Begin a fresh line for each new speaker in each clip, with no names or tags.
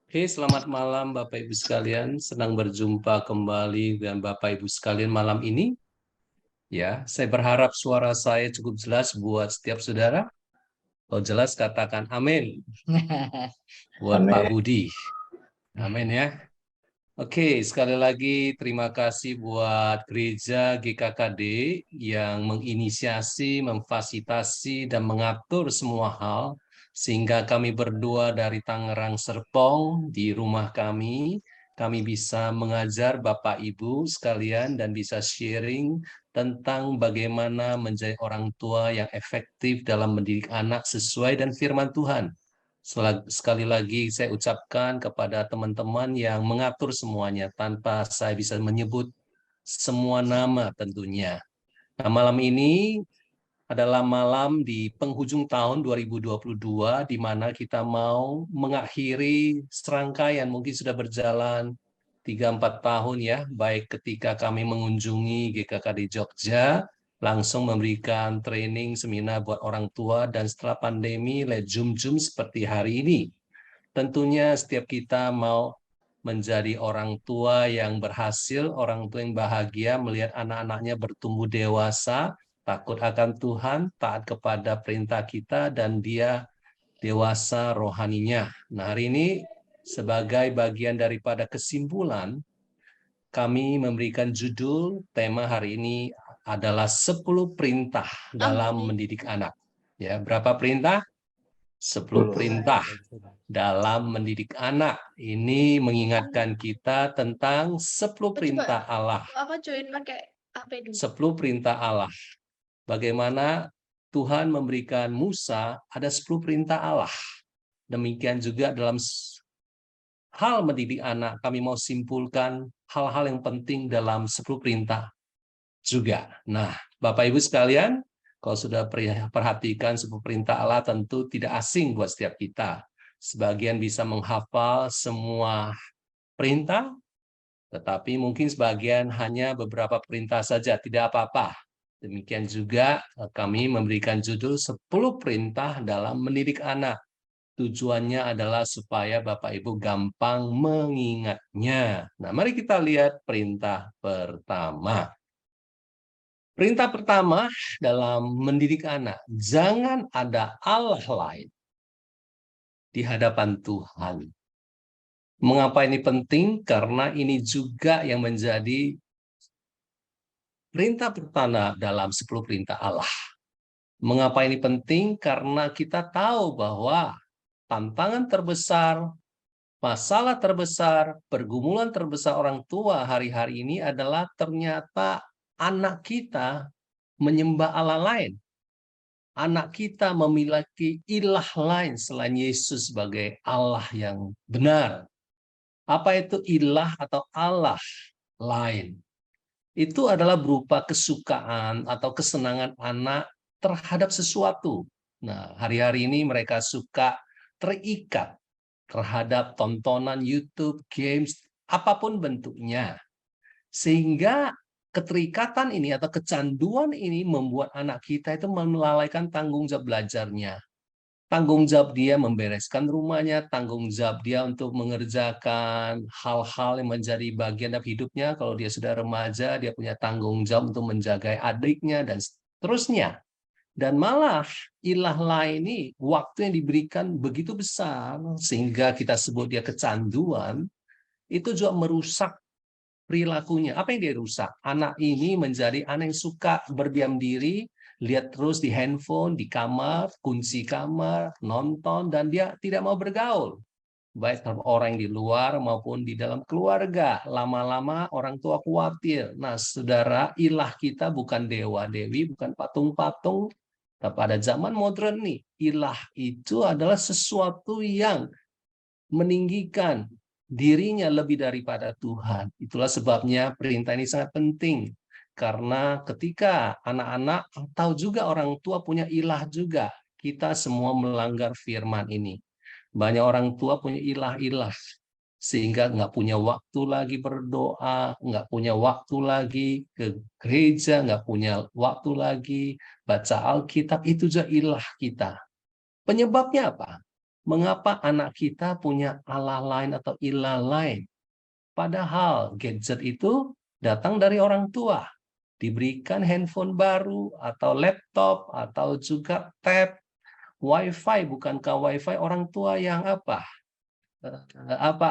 Oke, selamat malam Bapak Ibu sekalian. Senang berjumpa kembali dengan Bapak Ibu sekalian malam ini. Ya, saya berharap suara saya cukup jelas buat setiap saudara. Kalau jelas katakan amin buat Pak
Amin.
Budi. Amin ya. Oke, sekali lagi terima kasih buat Gereja GKKD yang menginisiasi, memfasilitasi, dan mengatur semua hal sehingga kami berdua dari Tangerang Serpong di rumah kami bisa mengajar Bapak Ibu sekalian dan bisa sharing tentang bagaimana menjadi orang tua yang efektif dalam mendidik anak sesuai dan firman Tuhan. Sekali lagi saya ucapkan kepada teman-teman yang mengatur semuanya tanpa saya bisa menyebut semua nama tentunya. Nah, malam ini adalah malam di penghujung tahun 2022 di mana kita mau mengakhiri serangkaian mungkin sudah berjalan 3-4 tahun ya, baik ketika kami mengunjungi GKKD Jogja, langsung memberikan training seminar buat orang tua, dan setelah pandemi lewat Zoom seperti hari ini. Tentunya setiap kita mau menjadi orang tua yang berhasil, orang tua yang bahagia melihat anak-anaknya bertumbuh dewasa, takut akan Tuhan, taat kepada perintah kita, dan dia dewasa rohaninya. Nah, hari ini sebagai bagian daripada kesimpulan, kami memberikan judul tema hari ini adalah 10 perintah dalam mendidik anak. Ya, berapa perintah? 10
10.
perintah dalam mendidik anak. Ini mengingatkan kita tentang 10 perintah Allah. 10 perintah Allah. Bagaimana Tuhan memberikan Musa ada 10 perintah Allah. Demikian juga dalam hal mendidik anak, kami mau simpulkan hal-hal yang penting dalam 10 perintah juga. Nah, Bapak Ibu sekalian, kalau sudah perhatikan 10 perintah Allah tentu tidak asing buat setiap kita. Sebagian bisa menghafal semua perintah, tetapi mungkin sebagian hanya beberapa perintah saja, tidak apa-apa. Demikian juga kami memberikan judul 10 perintah dalam mendidik anak. Tujuannya adalah supaya Bapak Ibu gampang mengingatnya. Nah, mari kita lihat perintah pertama. Perintah pertama dalam mendidik anak, jangan ada Allah lain di hadapan Tuhan. Mengapa ini penting? Karena ini juga yang menjadi perintah pertama dalam 10 perintah Allah. Mengapa ini penting? Karena kita tahu bahwa tantangan terbesar, masalah terbesar, pergumulan terbesar orang tua hari-hari ini adalah ternyata anak kita menyembah Allah lain. Anak kita memiliki ilah lain selain Yesus sebagai Allah yang benar. Apa itu ilah atau Allah lain? Itu adalah berupa kesukaan atau kesenangan anak terhadap sesuatu. Nah, hari-hari ini mereka suka terikat terhadap tontonan YouTube, games, apapun bentuknya. Sehingga keterikatan ini atau kecanduan ini membuat anak kita itu melalaikan tanggung jawab belajarnya. Tanggung jawab dia membereskan rumahnya, tanggung jawab dia untuk mengerjakan hal-hal yang menjadi bagian dari hidupnya. Kalau dia sudah remaja, dia punya tanggung jawab untuk menjaga adiknya, dan seterusnya. Dan malah ilah lain ini waktu yang diberikan begitu besar, sehingga kita sebut dia kecanduan, itu juga merusak perilakunya. Apa yang dia rusak? Anak ini menjadi anak yang suka berdiam diri, lihat terus di handphone, di kamar, kunci kamar, nonton, dan dia tidak mau bergaul. Baik terhadap orang yang di luar maupun di dalam keluarga. Lama-lama orang tua khawatir. Nah, saudara, ilah kita bukan dewa-dewi, bukan patung-patung. Tapi pada zaman modern nih, ilah itu adalah sesuatu yang meninggikan dirinya lebih daripada Tuhan. Itulah sebabnya perintah ini sangat penting. Karena ketika anak-anak atau juga orang tua punya ilah juga, kita semua melanggar firman ini. Banyak orang tua punya ilah-ilah, sehingga nggak punya waktu lagi berdoa, nggak punya waktu lagi ke gereja, nggak punya waktu lagi baca Alkitab, itu juga ilah kita. Penyebabnya apa? Mengapa anak kita punya Allah lain atau ilah lain? Padahal gadget itu datang dari orang tua. Diberikan handphone baru, atau laptop, atau juga tab, WiFi. Bukankah WiFi orang tua yang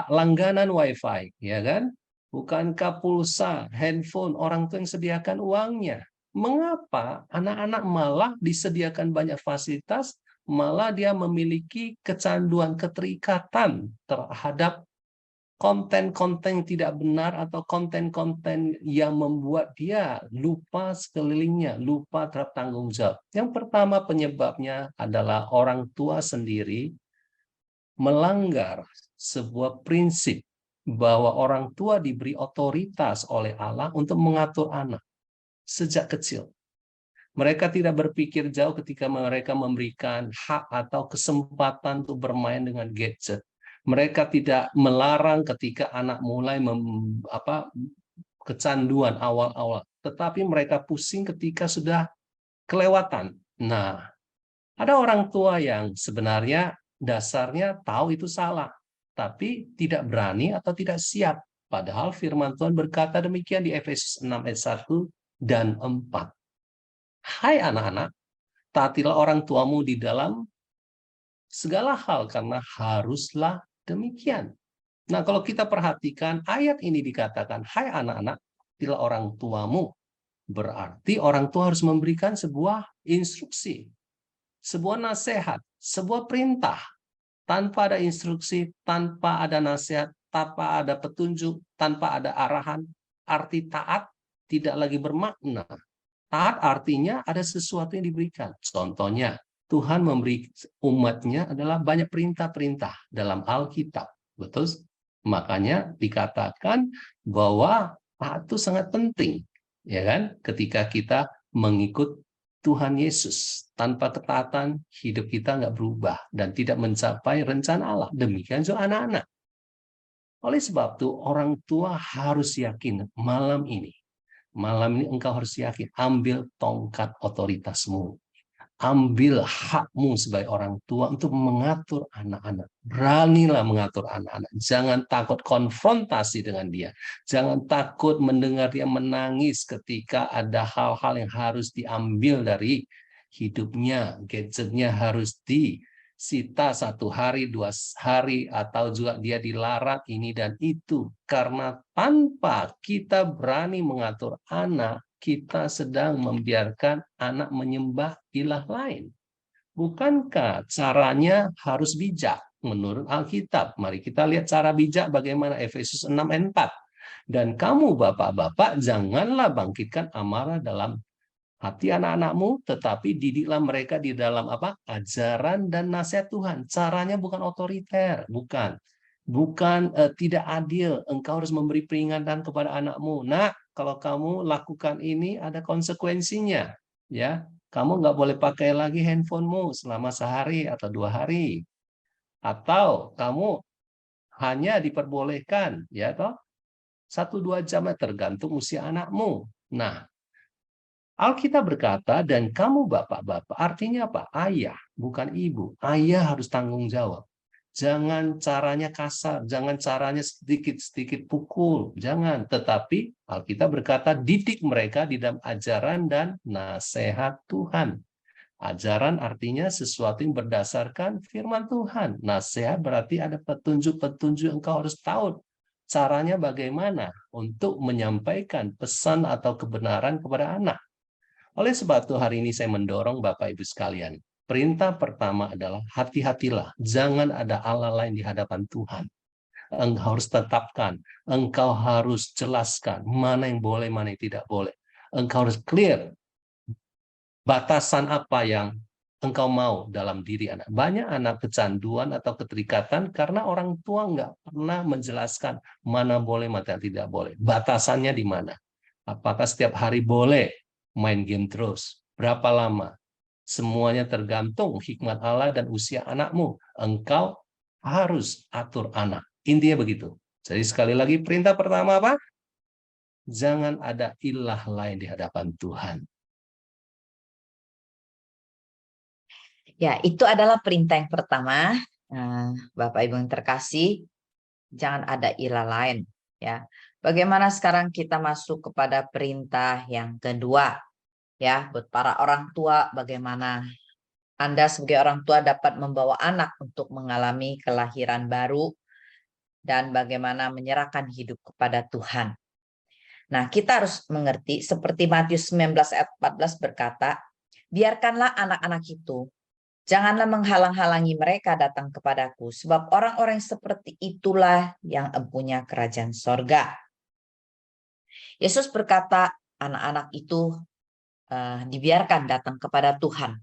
langganan WiFi, ya kan? Bukankah pulsa, handphone, orang tua yang sediakan uangnya? Mengapa anak-anak malah disediakan banyak fasilitas, malah dia memiliki kecanduan, keterikatan terhadap konten-konten yang tidak benar atau konten-konten yang membuat dia lupa sekelilingnya, lupa terhadap tanggung jawab. Yang pertama penyebabnya adalah orang tua sendiri melanggar sebuah prinsip bahwa orang tua diberi otoritas oleh Allah untuk mengatur anak sejak kecil. Mereka tidak berpikir jauh ketika mereka memberikan hak atau kesempatan untuk bermain dengan gadget. Mereka tidak melarang ketika anak mulai kecanduan awal-awal, tetapi mereka pusing ketika sudah kelewatan. Nah, ada orang tua yang sebenarnya dasarnya tahu itu salah, tapi tidak berani atau tidak siap. Padahal firman Tuhan berkata demikian di Efesus 6 ayat 1 dan 4. Hai anak-anak, taatilah orang tuamu di dalam segala hal, karena haruslah demikian. Nah, kalau kita perhatikan ayat ini dikatakan, hai anak-anak, taatilah orang tuamu. Berarti orang tua harus memberikan sebuah instruksi, sebuah nasihat, sebuah perintah. Tanpa ada instruksi, tanpa ada nasihat, tanpa ada petunjuk, tanpa ada arahan, arti taat tidak lagi bermakna. Taat artinya ada sesuatu yang diberikan. Contohnya, Tuhan memberi umatnya adalah banyak perintah-perintah dalam Alkitab. Betul? Makanya dikatakan bahwa taat itu sangat penting, ya kan? Ketika kita mengikut Tuhan Yesus, tanpa ketaatan hidup kita nggak berubah dan tidak mencapai rencana Allah. Demikian juga anak-anak. Oleh sebab itu orang tua harus yakin malam ini engkau harus yakin, ambil tongkat otoritasmu. Ambil hakmu sebagai orang tua untuk mengatur anak-anak. Beranilah mengatur anak-anak. Jangan takut konfrontasi dengan dia. Jangan takut mendengar dia menangis ketika ada hal-hal yang harus diambil dari hidupnya. Gadgetnya harus disita 1 hari, 2 hari, atau juga dia dilarang ini dan itu. Karena tanpa kita berani mengatur anak, kita sedang membiarkan anak menyembah ilah lain. Bukankah caranya harus bijak menurut Alkitab? Mari kita lihat cara bijak bagaimana, Efesus 6 ayat 4. Dan kamu bapak-bapak janganlah bangkitkan amarah dalam hati anak-anakmu, tetapi didiklah mereka di dalam ajaran dan nasihat Tuhan. Caranya bukan otoriter, bukan tidak adil. Engkau harus memberi peringatan kepada anakmu. Nah, kalau kamu lakukan ini ada konsekuensinya, ya. Kamu nggak boleh pakai lagi handphonemu selama sehari atau 2 hari, atau kamu hanya diperbolehkan, ya toh, 1-2 jam, tergantung usia anakmu. Nah, Alkitab berkata, dan kamu bapak-bapak, artinya apa? Ayah, bukan ibu. Ayah harus tanggung jawab. Jangan caranya kasar, jangan caranya sedikit-sedikit pukul, jangan. Tetapi Alkitab berkata, didik mereka di dalam ajaran dan nasihat Tuhan. Ajaran artinya sesuatu yang berdasarkan firman Tuhan. Nasihat berarti ada petunjuk-petunjuk yang engkau harus tahu. Caranya bagaimana untuk menyampaikan pesan atau kebenaran kepada anak. Oleh sebab itu hari ini saya mendorong Bapak Ibu sekalian. Perintah pertama adalah hati-hatilah. Jangan ada Allah lain di hadapan Tuhan. Engkau harus tetapkan. Engkau harus jelaskan mana yang boleh, mana yang tidak boleh. Engkau harus clear batasan apa yang engkau mau dalam diri anak. Banyak anak kecanduan atau keterikatan karena orang tua nggak pernah menjelaskan mana boleh, mana tidak boleh. Batasannya di mana? Apakah setiap hari boleh main game terus? Berapa lama? Semuanya tergantung hikmat Allah dan usia anakmu. Engkau harus atur anak. Intinya begitu. Jadi sekali lagi perintah pertama apa? Jangan ada ilah lain di hadapan Tuhan.
Ya, itu adalah perintah yang pertama. Nah, Bapak Ibu yang terkasih, jangan ada ilah lain, ya. Bagaimana sekarang kita masuk kepada perintah yang kedua, ya, buat para orang tua, bagaimana Anda sebagai orang tua dapat membawa anak untuk mengalami kelahiran baru dan bagaimana menyerahkan hidup kepada Tuhan. Nah, kita harus mengerti seperti Matius 19 ayat 14 berkata, biarkanlah anak-anak itu, janganlah menghalang-halangi mereka datang kepadaku, sebab orang-orang seperti itulah yang empunya kerajaan sorga. Yesus berkata, anak-anak itu dibiarkan datang kepada Tuhan.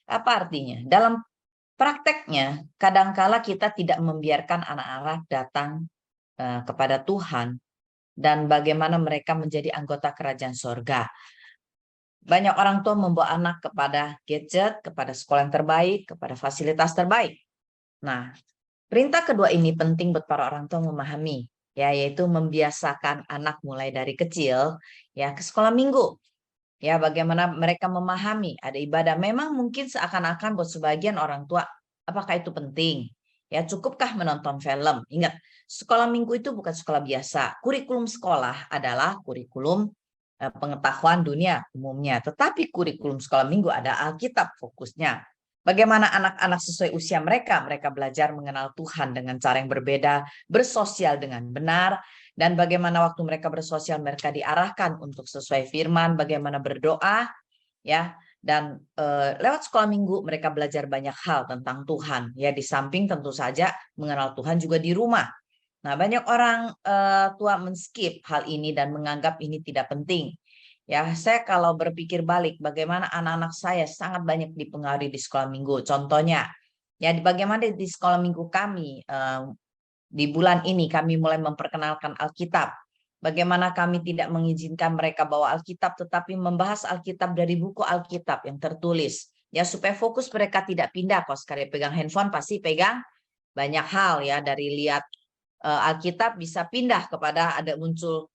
Apa artinya? Dalam prakteknya, kadangkala kita tidak membiarkan anak-anak datang kepada Tuhan dan bagaimana mereka menjadi anggota kerajaan sorga. Banyak orang tua membawa anak kepada gadget, kepada sekolah yang terbaik, kepada fasilitas terbaik. Nah, perintah kedua ini penting buat para orang tua memahami, ya, yaitu membiasakan anak mulai dari kecil ya ke sekolah minggu. Ya, bagaimana mereka memahami ada ibadah. Memang mungkin seakan-akan buat sebagian orang tua, apakah itu penting? Ya, cukupkah menonton film? Ingat, sekolah minggu itu bukan sekolah biasa. Kurikulum sekolah adalah kurikulum pengetahuan dunia umumnya. Tetapi kurikulum sekolah minggu ada Alkitab fokusnya. Bagaimana anak-anak sesuai usia mereka belajar mengenal Tuhan dengan cara yang berbeda, bersosial dengan benar, dan bagaimana waktu mereka bersosial mereka diarahkan untuk sesuai firman, bagaimana berdoa, ya. Dan lewat sekolah minggu mereka belajar banyak hal tentang Tuhan, ya, di samping tentu saja mengenal Tuhan juga di rumah. Nah, banyak orang tua men-skip hal ini dan menganggap ini tidak penting. Ya, saya kalau berpikir balik, bagaimana anak-anak saya sangat banyak dipengaruhi di sekolah minggu. Contohnya, ya, bagaimana di sekolah minggu kami di bulan ini kami mulai memperkenalkan Alkitab. Bagaimana kami tidak mengizinkan mereka bawa Alkitab, tetapi membahas Alkitab dari buku Alkitab yang tertulis. Ya, supaya fokus mereka tidak pindah. Kalau sekali pegang handphone, pasti pegang banyak hal, ya, dari lihat Alkitab bisa pindah kepada ada muncul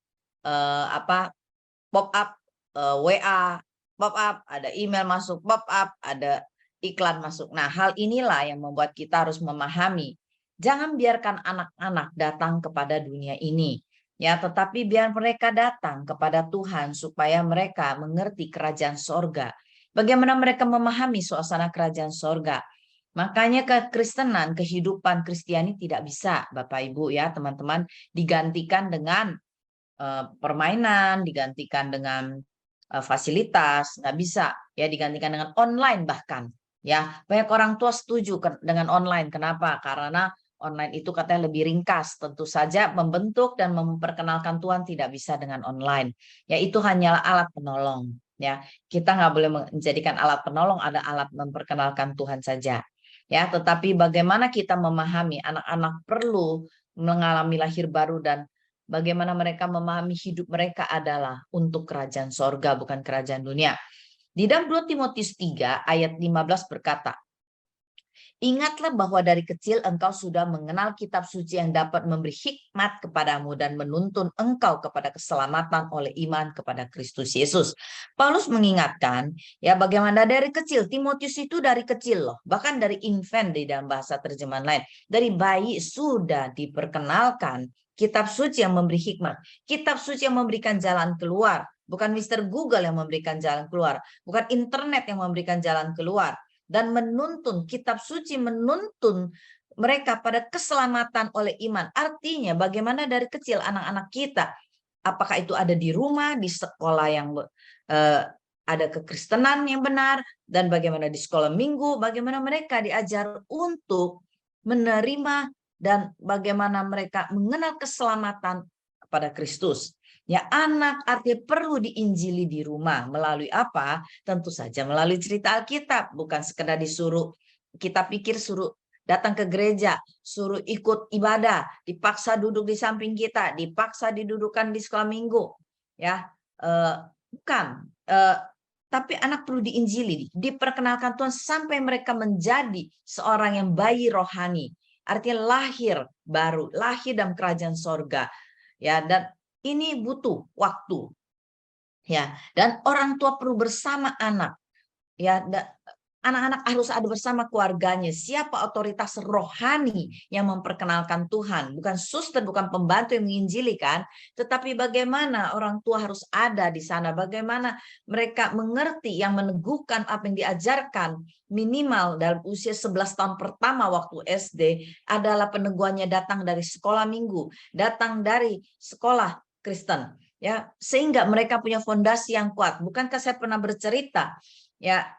pop up WA, pop up, ada email masuk, pop up, ada iklan masuk. Nah, hal inilah yang membuat kita harus memahami. Jangan biarkan anak-anak datang kepada dunia ini, ya, tetapi biar mereka datang kepada Tuhan supaya mereka mengerti kerajaan sorga. Bagaimana mereka memahami suasana kerajaan sorga. Makanya kekristenan, kehidupan Kristiani tidak bisa, Bapak Ibu, ya, teman-teman, digantikan dengan permainan, digantikan dengan fasilitas, nggak bisa, ya, digantikan dengan online bahkan, ya. Banyak orang tua setuju dengan online. Kenapa? Karena online itu katanya lebih ringkas. Tentu saja membentuk dan memperkenalkan Tuhan tidak bisa dengan online. Ya, itu hanyalah alat penolong. Ya, kita nggak boleh menjadikan alat penolong, ada alat memperkenalkan Tuhan saja. Ya, tetapi bagaimana kita memahami anak-anak perlu mengalami lahir baru dan bagaimana mereka memahami hidup mereka adalah untuk kerajaan sorga, bukan kerajaan dunia. Di dalam 2 Timotius 3 ayat 15 berkata, ingatlah bahwa dari kecil engkau sudah mengenal kitab suci yang dapat memberi hikmat kepadamu dan menuntun engkau kepada keselamatan oleh iman kepada Kristus Yesus. Paulus mengingatkan, ya, bagaimana dari kecil, Timotius itu dari kecil loh, bahkan dari infant di dalam bahasa terjemahan lain, dari bayi sudah diperkenalkan kitab suci yang memberi hikmat, kitab suci yang memberikan jalan keluar, bukan Mr. Google yang memberikan jalan keluar, bukan internet yang memberikan jalan keluar, dan menuntun, kitab suci menuntun mereka pada keselamatan oleh iman. Artinya bagaimana dari kecil anak-anak kita, apakah itu ada di rumah, di sekolah yang ada kekristenan yang benar, dan bagaimana di sekolah minggu, bagaimana mereka diajar untuk menerima dan bagaimana mereka mengenal keselamatan kepada Kristus. Ya, anak artinya perlu diinjili di rumah. Melalui apa? Tentu saja melalui cerita Alkitab. Bukan sekedar disuruh, kita pikir suruh datang ke gereja, suruh ikut ibadah, dipaksa duduk di samping kita, dipaksa didudukkan di sekolah minggu. Ya, bukan. Tapi anak perlu diinjili, diperkenalkan Tuhan sampai mereka menjadi seorang yang bayi rohani. Artinya lahir baru, lahir dalam kerajaan sorga. Ya, dan ini butuh waktu, ya, dan orang tua perlu bersama anak, ya, Anak-anak harus ada bersama keluarganya. Siapa otoritas rohani yang memperkenalkan Tuhan? Bukan suster, bukan pembantu yang menginjili kan? Tetapi bagaimana orang tua harus ada di sana? Bagaimana mereka mengerti yang meneguhkan apa yang diajarkan minimal dalam usia 11 tahun pertama waktu SD adalah peneguhannya datang dari sekolah minggu, datang dari sekolah Kristen. Ya, sehingga mereka punya fondasi yang kuat. Bukankah saya pernah bercerita ya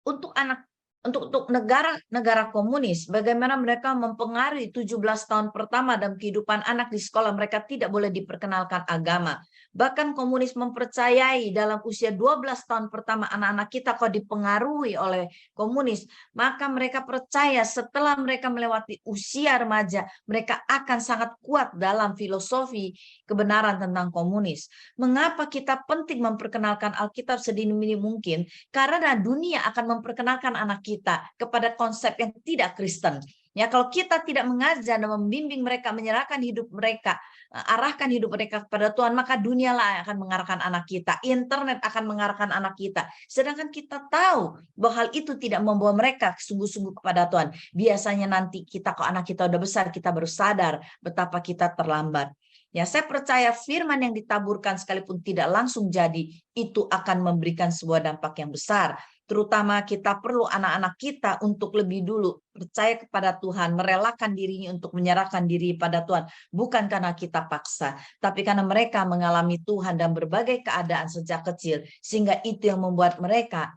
untuk negara komunis, bagaimana mereka mempengaruhi 17 tahun pertama dalam kehidupan anak di sekolah, mereka tidak boleh diperkenalkan agama. Bahkan komunis mempercayai dalam usia 12 tahun pertama anak-anak kita kok dipengaruhi oleh komunis, maka mereka percaya setelah mereka melewati usia remaja, mereka akan sangat kuat dalam filosofi kebenaran tentang komunis. Mengapa kita penting memperkenalkan Alkitab sedini mungkin? Karena dunia akan memperkenalkan anak kita kepada konsep yang tidak Kristen. Ya, kalau kita tidak mengajar dan membimbing mereka, menyerahkan hidup mereka, arahkan hidup mereka kepada Tuhan, maka dunialah akan mengarahkan anak kita, internet akan mengarahkan anak kita. Sedangkan kita tahu bahwa hal itu tidak membawa mereka sungguh-sungguh kepada Tuhan. Biasanya nanti kita, kalau anak kita udah besar, kita baru sadar betapa kita terlambat. Ya, saya percaya firman yang ditaburkan sekalipun tidak langsung jadi, itu akan memberikan sebuah dampak yang besar. Terutama kita perlu anak-anak kita untuk lebih dulu percaya kepada Tuhan, merelakan dirinya untuk menyerahkan diri pada Tuhan. Bukan karena kita paksa, tapi karena mereka mengalami Tuhan dan berbagai keadaan sejak kecil. Sehingga itu yang membuat mereka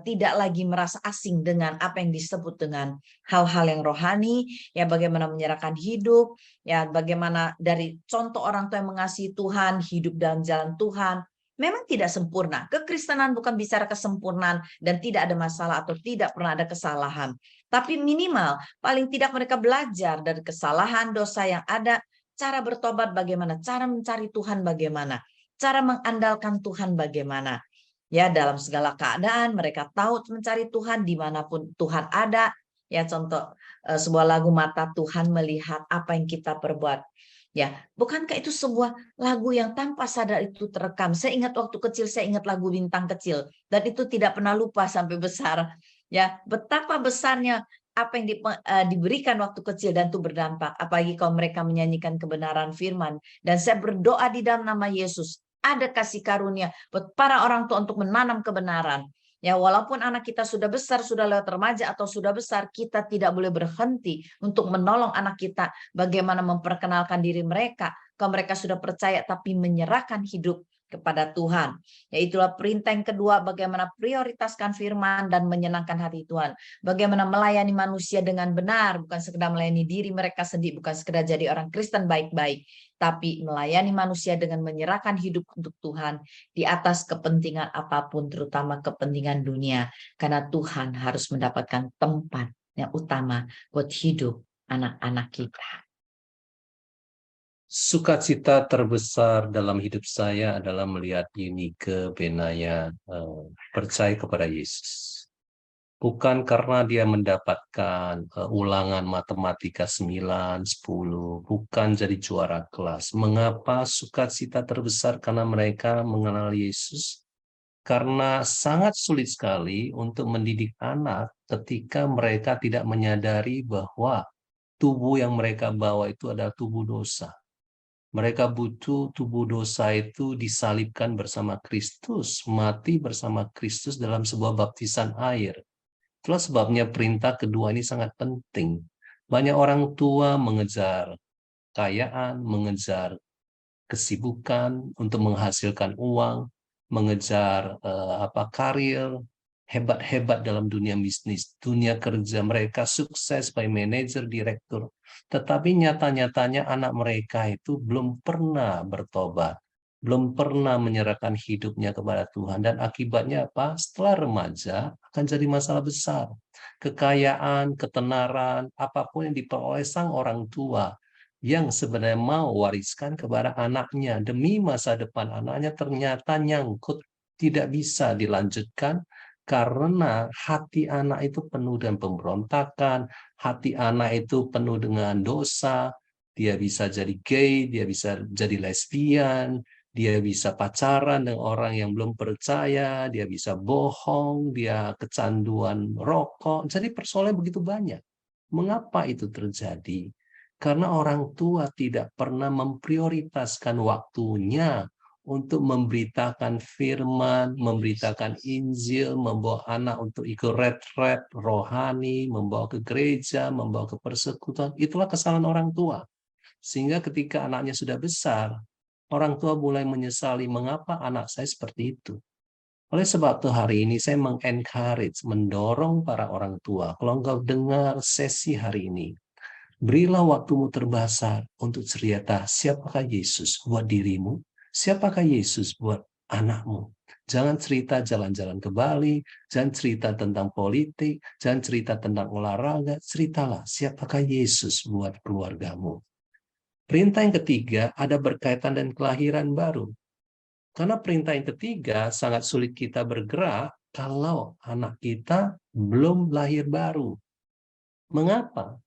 tidak lagi merasa asing dengan apa yang disebut dengan hal-hal yang rohani, ya bagaimana menyerahkan hidup, ya bagaimana dari contoh orang tua yang mengasihi Tuhan, hidup dalam jalan Tuhan. Memang tidak sempurna. Kekristenan bukan bicara kesempurnaan dan tidak ada masalah atau tidak pernah ada kesalahan. Tapi minimal, paling tidak mereka belajar dari kesalahan, dosa yang ada, cara bertobat bagaimana, cara mencari Tuhan bagaimana, cara mengandalkan Tuhan bagaimana. Ya, dalam segala keadaan mereka tahu mencari Tuhan dimanapun Tuhan ada. Ya, contoh sebuah lagu Mata Tuhan Melihat Apa Yang Kita Perbuat. Ya, bukankah itu sebuah lagu yang tanpa sadar itu terekam? Saya ingat waktu kecil, saya ingat lagu Bintang Kecil, dan itu tidak pernah lupa sampai besar. Ya, betapa besarnya apa yang diberikan waktu kecil dan itu berdampak. Apalagi kalau mereka menyanyikan kebenaran firman. Dan saya berdoa di dalam nama Yesus, ada kasih karunia buat para orang tua untuk menanam kebenaran. Ya, walaupun anak kita sudah besar, sudah lewat remaja atau sudah besar, kita tidak boleh berhenti untuk menolong anak kita bagaimana memperkenalkan diri mereka. Kalau mereka sudah percaya tapi menyerahkan hidup kepada Tuhan. Ya, itulah perintah yang kedua, bagaimana prioritaskan firman dan menyenangkan hati Tuhan. Bagaimana melayani manusia dengan benar, bukan sekedar melayani diri mereka sendiri, bukan sekedar jadi orang Kristen baik-baik, tapi melayani manusia dengan menyerahkan hidup untuk Tuhan di atas kepentingan apapun, terutama kepentingan dunia. Karena Tuhan harus mendapatkan tempat yang utama buat hidup anak-anak kita.
Sukacita terbesar dalam hidup saya adalah melihat Yunike Benaya percaya kepada Yesus. Bukan karena dia mendapatkan ulangan matematika 9, 10, bukan jadi juara kelas. Mengapa sukacita terbesar? Karena mereka mengenal Yesus. Karena sangat sulit sekali untuk mendidik anak ketika mereka tidak menyadari bahwa tubuh yang mereka bawa itu adalah tubuh dosa. Mereka butuh tubuh dosa itu disalibkan bersama Kristus, mati bersama Kristus dalam sebuah baptisan air. Itulah sebabnya perintah kedua ini sangat penting. Banyak orang tua mengejar kekayaan, mengejar kesibukan untuk menghasilkan uang, mengejar karir, hebat-hebat dalam dunia bisnis, dunia kerja. Mereka sukses sebagai manajer, direktur. Tetapi nyata-nyatanya anak mereka itu belum pernah bertobat, belum pernah menyerahkan hidupnya kepada Tuhan. Dan akibatnya apa? Setelah remaja akan jadi masalah besar. Kekayaan, ketenaran, apapun yang diperoleh sang orang tua yang sebenarnya mau wariskan kepada anaknya demi masa depan anaknya, ternyata nyangkut, tidak bisa dilanjutkan karena hati anak itu penuh dengan pemberontakan, hati anak itu penuh dengan dosa. Dia bisa jadi gay, dia bisa jadi lesbian, dia bisa pacaran dengan orang yang belum percaya, dia bisa bohong, dia kecanduan rokok. Jadi persoalannya begitu banyak. Mengapa itu terjadi? Karena orang tua tidak pernah memprioritaskan waktunya untuk memberitakan firman, memberitakan Injil, membawa anak untuk ikut retret rohani, membawa ke gereja, membawa ke persekutuan. Itulah kesalahan orang tua. Sehingga ketika anaknya sudah besar, orang tua mulai menyesali mengapa anak saya seperti itu. Oleh sebab itu hari ini saya mendorong para orang tua. Kalau engkau dengar sesi hari ini, berilah waktumu terbesar untuk cerita siapakah Yesus buat dirimu, siapakah Yesus buat anakmu. Jangan cerita jalan-jalan ke Bali, jangan cerita tentang politik, jangan cerita tentang olahraga, ceritalah siapakah Yesus buat keluargamu. Perintah yang ketiga ada berkaitan dengan kelahiran baru. Karena perintah yang ketiga sangat sulit kita bergerak kalau anak kita belum lahir baru. Mengapa?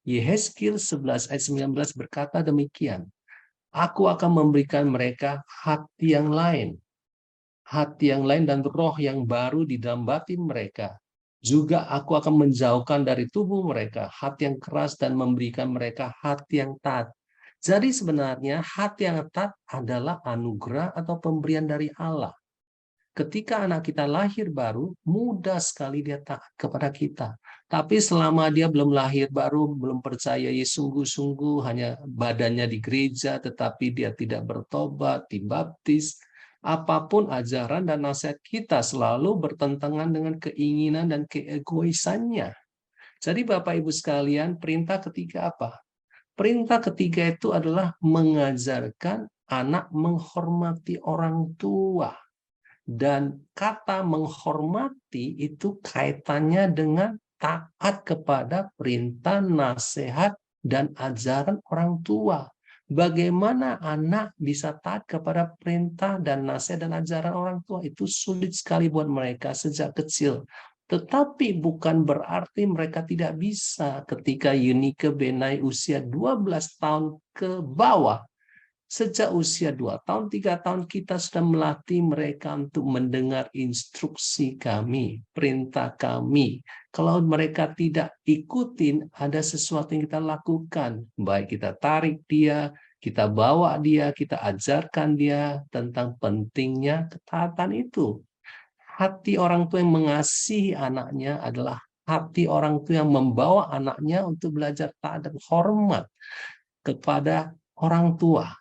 Yehezkiel 11 ayat 19 berkata demikian. Aku akan memberikan mereka hati yang lain. Hati yang lain dan roh yang baru di dalam batin mereka. Juga aku akan menjauhkan dari tubuh mereka hati yang keras dan memberikan mereka hati yang taat. Jadi sebenarnya hati yang taat adalah anugerah atau pemberian dari Allah. Ketika anak kita lahir baru, mudah sekali dia taat kepada kita. Tapi selama dia belum lahir baru, belum percaya Yesus sungguh-sungguh, hanya badannya di gereja, tetapi dia tidak bertobat, dibaptis, apapun ajaran dan nasihat kita selalu bertentangan dengan keinginan dan keegoisannya. Jadi Bapak Ibu sekalian, perintah ketiga apa? Perintah ketiga itu adalah mengajarkan anak menghormati orang tua. Dan kata menghormati itu kaitannya dengan taat kepada perintah, nasihat, dan ajaran orang tua. Bagaimana anak bisa taat kepada perintah dan nasihat dan ajaran orang tua? Itu sulit sekali buat mereka sejak kecil. Tetapi bukan berarti mereka tidak bisa ketika Yunike Benai usia 12 tahun ke bawah. Sejak usia 2 tahun, 3 tahun kita sudah melatih mereka untuk mendengar instruksi kami, perintah kami. Kalau mereka tidak ikutin, ada sesuatu yang kita lakukan. Baik kita tarik dia, kita bawa dia, kita ajarkan dia tentang pentingnya ketaatan itu. Hati orang tua yang mengasihi anaknya adalah hati orang tua yang membawa anaknya untuk belajar taat dan hormat kepada orang tua.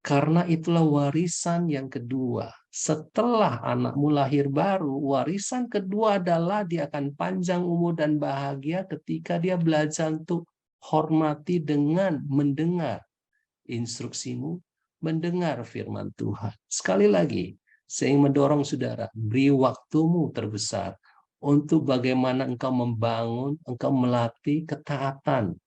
Karena itulah warisan yang kedua. Setelah anakmu lahir baru, warisan kedua adalah dia akan panjang umur dan bahagia ketika dia belajar untuk hormati dengan mendengar instruksimu, mendengar firman Tuhan. Sekali lagi, saya ingin mendorong saudara, beri waktumu terbesar untuk bagaimana engkau membangun, engkau melatih ketaatan.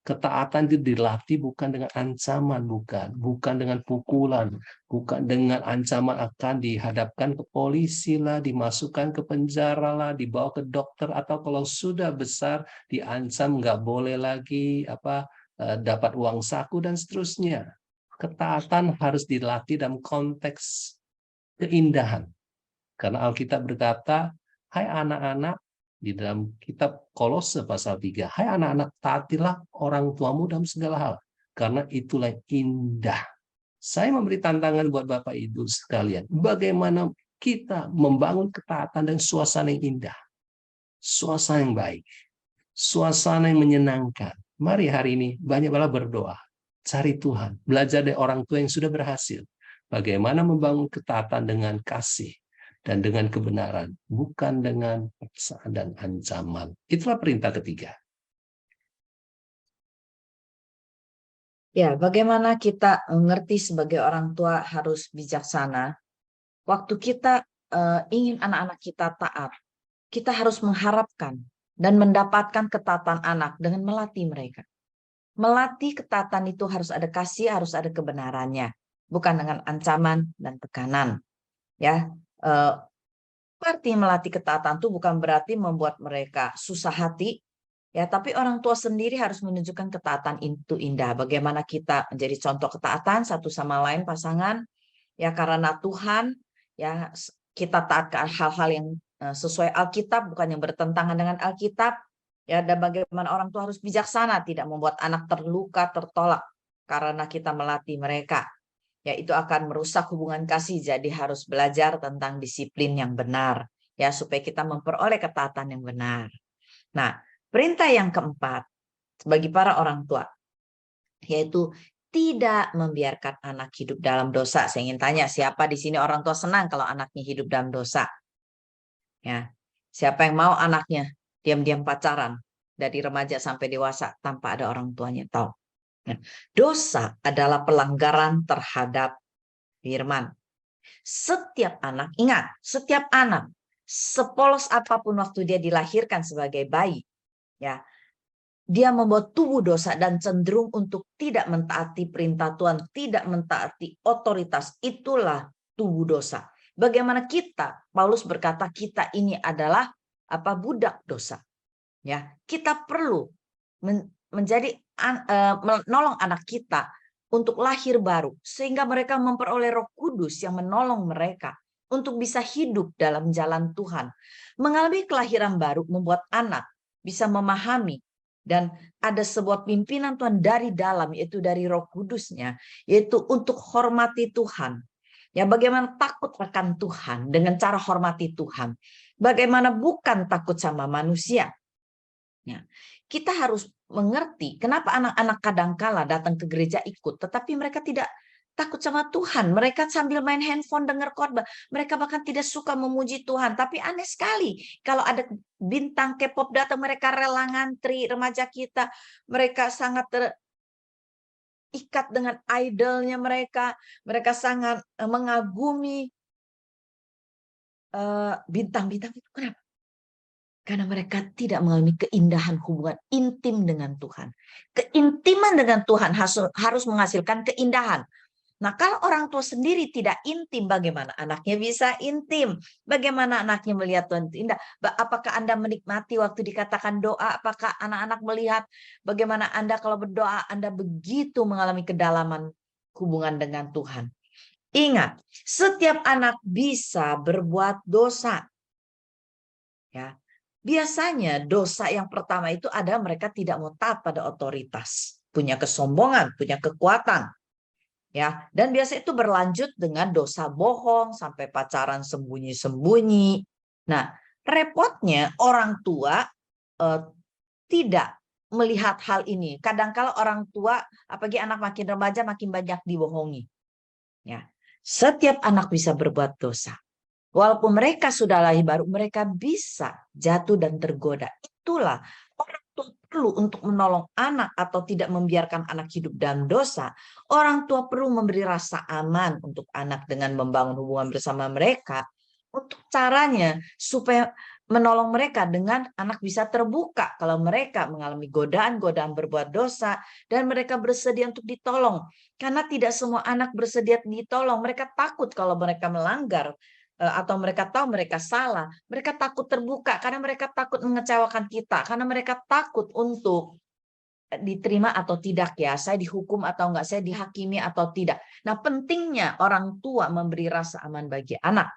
Ketaatan itu dilatih bukan dengan ancaman, bukan dengan pukulan, bukan dengan ancaman akan dihadapkan ke polisi lah, dimasukkan ke penjara lah, dibawa ke dokter, atau kalau sudah besar diancam nggak boleh lagi dapat uang saku dan seterusnya. Ketaatan harus dilatih dalam konteks keindahan. Karena Alkitab berkata, hai anak-anak, di dalam kitab Kolose pasal 3, hai anak-anak, taatilah orang tuamu dalam segala hal, karena itulah indah. Saya memberi tantangan buat Bapak Ibu sekalian, bagaimana kita membangun ketaatan dan suasana yang indah, suasana yang baik, suasana yang menyenangkan. Mari hari ini banyak-banyak berdoa, cari Tuhan, belajar dari orang tua yang sudah berhasil, bagaimana membangun ketaatan dengan kasih, dan dengan kebenaran, bukan dengan paksaan dan ancaman. Itulah perintah ketiga.
Ya, bagaimana kita mengerti sebagai orang tua harus bijaksana. Waktu kita ingin anak-anak kita taat, kita harus mengharapkan dan mendapatkan ketaatan anak dengan melatih mereka. Melatih ketaatan itu harus ada kasih, harus ada kebenarannya, bukan dengan ancaman dan tekanan. Ya, arti melatih ketaatan itu bukan berarti membuat mereka susah hati, ya, tapi orang tua sendiri harus menunjukkan ketaatan itu indah. Bagaimana kita menjadi contoh ketaatan satu sama lain pasangan, Ya, karena Tuhan, ya kita taat ke hal-hal yang sesuai Alkitab, bukan yang bertentangan dengan Alkitab. Ya, dan bagaimana orang tua harus bijaksana, tidak membuat anak terluka, tertolak karena kita melatih mereka. Ya, itu akan merusak hubungan kasih. Jadi harus belajar tentang disiplin yang benar, ya, supaya kita memperoleh ketaatan yang benar. Nah, perintah yang keempat bagi para orang tua, yaitu tidak membiarkan anak hidup dalam dosa. Saya ingin tanya, siapa di sini orang tua senang kalau anaknya hidup dalam dosa? Ya, siapa yang mau anaknya diam-diam pacaran dari remaja sampai dewasa tanpa ada orang tuanya tahu? Ya. Dosa adalah pelanggaran terhadap firman. Setiap anak, ingat, setiap anak, sepolos apapun waktu dia dilahirkan sebagai bayi, ya, dia membawa tubuh dosa dan cenderung untuk tidak mentaati perintah Tuhan, tidak mentaati otoritas. Itulah tubuh dosa. Bagaimana kita, Paulus berkata kita ini adalah budak dosa. Ya, kita perlu menolong anak kita untuk lahir baru sehingga mereka memperoleh Roh Kudus yang menolong mereka untuk bisa hidup dalam jalan Tuhan. Mengalami kelahiran baru membuat anak bisa memahami dan ada sebuah pimpinan Tuhan dari dalam, yaitu dari Roh Kudusnya, yaitu untuk hormati Tuhan. Ya, bagaimana takut akan Tuhan dengan cara hormati Tuhan. Bagaimana bukan takut sama manusia. Ya, kita harus mengerti kenapa anak-anak kadangkala datang ke gereja ikut, tetapi mereka tidak takut sama Tuhan. Mereka sambil main handphone dengar khotbah. Mereka bahkan tidak suka memuji Tuhan. Tapi aneh sekali kalau ada bintang K-pop datang, mereka rela ngantri. Remaja kita, mereka sangat terikat dengan idolnya mereka. Mereka sangat mengagumi bintang-bintang itu. Kenapa? Karena mereka tidak mengalami keindahan hubungan intim dengan Tuhan. Keintiman dengan Tuhan harus menghasilkan keindahan. Nah, kalau orang tua sendiri tidak intim, bagaimana anaknya bisa intim? Bagaimana anaknya melihat Tuhan itu indah? Apakah Anda menikmati waktu dikatakan doa? Apakah anak-anak melihat bagaimana Anda kalau berdoa, Anda begitu mengalami kedalaman hubungan dengan Tuhan? Ingat, setiap anak bisa berbuat dosa. Ya. Biasanya dosa yang pertama itu ada mereka tidak mau taat pada otoritas, punya kesombongan, punya kekuatan. Ya, dan biasa itu berlanjut dengan dosa bohong sampai pacaran sembunyi-sembunyi. Nah, repotnya orang tua tidak melihat hal ini. Kadang-kala orang tua, apalagi anak makin remaja, makin banyak dibohongi. Ya, setiap anak bisa berbuat dosa. Walaupun mereka sudah lahir baru, mereka bisa jatuh dan tergoda. Itulah orang tua perlu untuk menolong anak atau tidak membiarkan anak hidup dalam dosa. Orang tua perlu memberi rasa aman untuk anak dengan membangun hubungan bersama mereka. Untuk caranya supaya menolong mereka dengan anak bisa terbuka kalau mereka mengalami godaan-godaan berbuat dosa dan mereka bersedia untuk ditolong. Karena tidak semua anak bersedia ditolong. Mereka takut kalau mereka melanggar atau mereka tahu mereka salah, mereka takut terbuka karena mereka takut mengecewakan kita, karena mereka takut untuk diterima atau tidak, ya, saya dihukum atau enggak, saya dihakimi atau tidak. Nah, pentingnya orang tua memberi rasa aman bagi anak.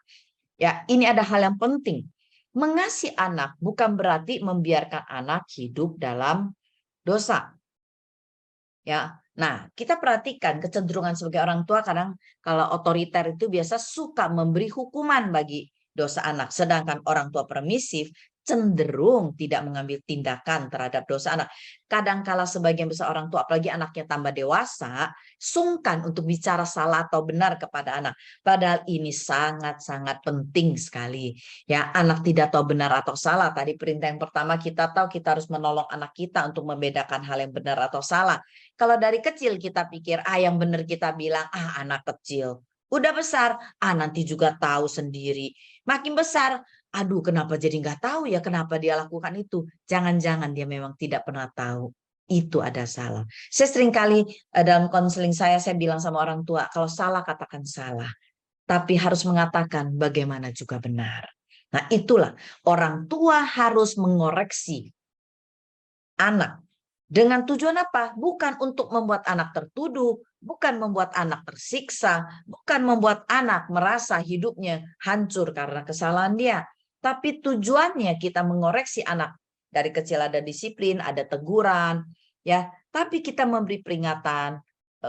Ya, ini ada hal yang penting. Mengasihi anak bukan berarti membiarkan anak hidup dalam dosa. Ya. Nah, kita perhatikan kecenderungan sebagai orang tua kadang kalau otoriter itu biasa suka memberi hukuman bagi dosa anak. Sedangkan orang tua permisif cenderung tidak mengambil tindakan terhadap dosa anak. Kadangkala sebagian besar orang tua, apalagi anaknya tambah dewasa, sungkan untuk bicara salah atau benar kepada anak. Padahal ini sangat-sangat penting sekali. Ya, anak tidak tahu benar atau salah. Tadi perintah yang pertama kita tahu kita harus menolong anak kita untuk membedakan hal yang benar atau salah. Kalau dari kecil kita pikir, yang benar kita bilang, anak kecil. Udah besar, nanti juga tahu sendiri. Makin besar, aduh kenapa jadi nggak tahu ya kenapa dia lakukan itu. Jangan-jangan dia memang tidak pernah tahu. Itu ada salah. Saya seringkali dalam konseling saya bilang sama orang tua, kalau salah katakan salah. Tapi harus mengatakan bagaimana juga benar. Nah, itulah orang tua harus mengoreksi anak. Dengan tujuan apa? Bukan untuk membuat anak tertuduh, bukan membuat anak tersiksa, bukan membuat anak merasa hidupnya hancur karena kesalahan dia. Tapi tujuannya kita mengoreksi anak. Dari kecil ada disiplin, ada teguran, ya. Tapi kita memberi peringatan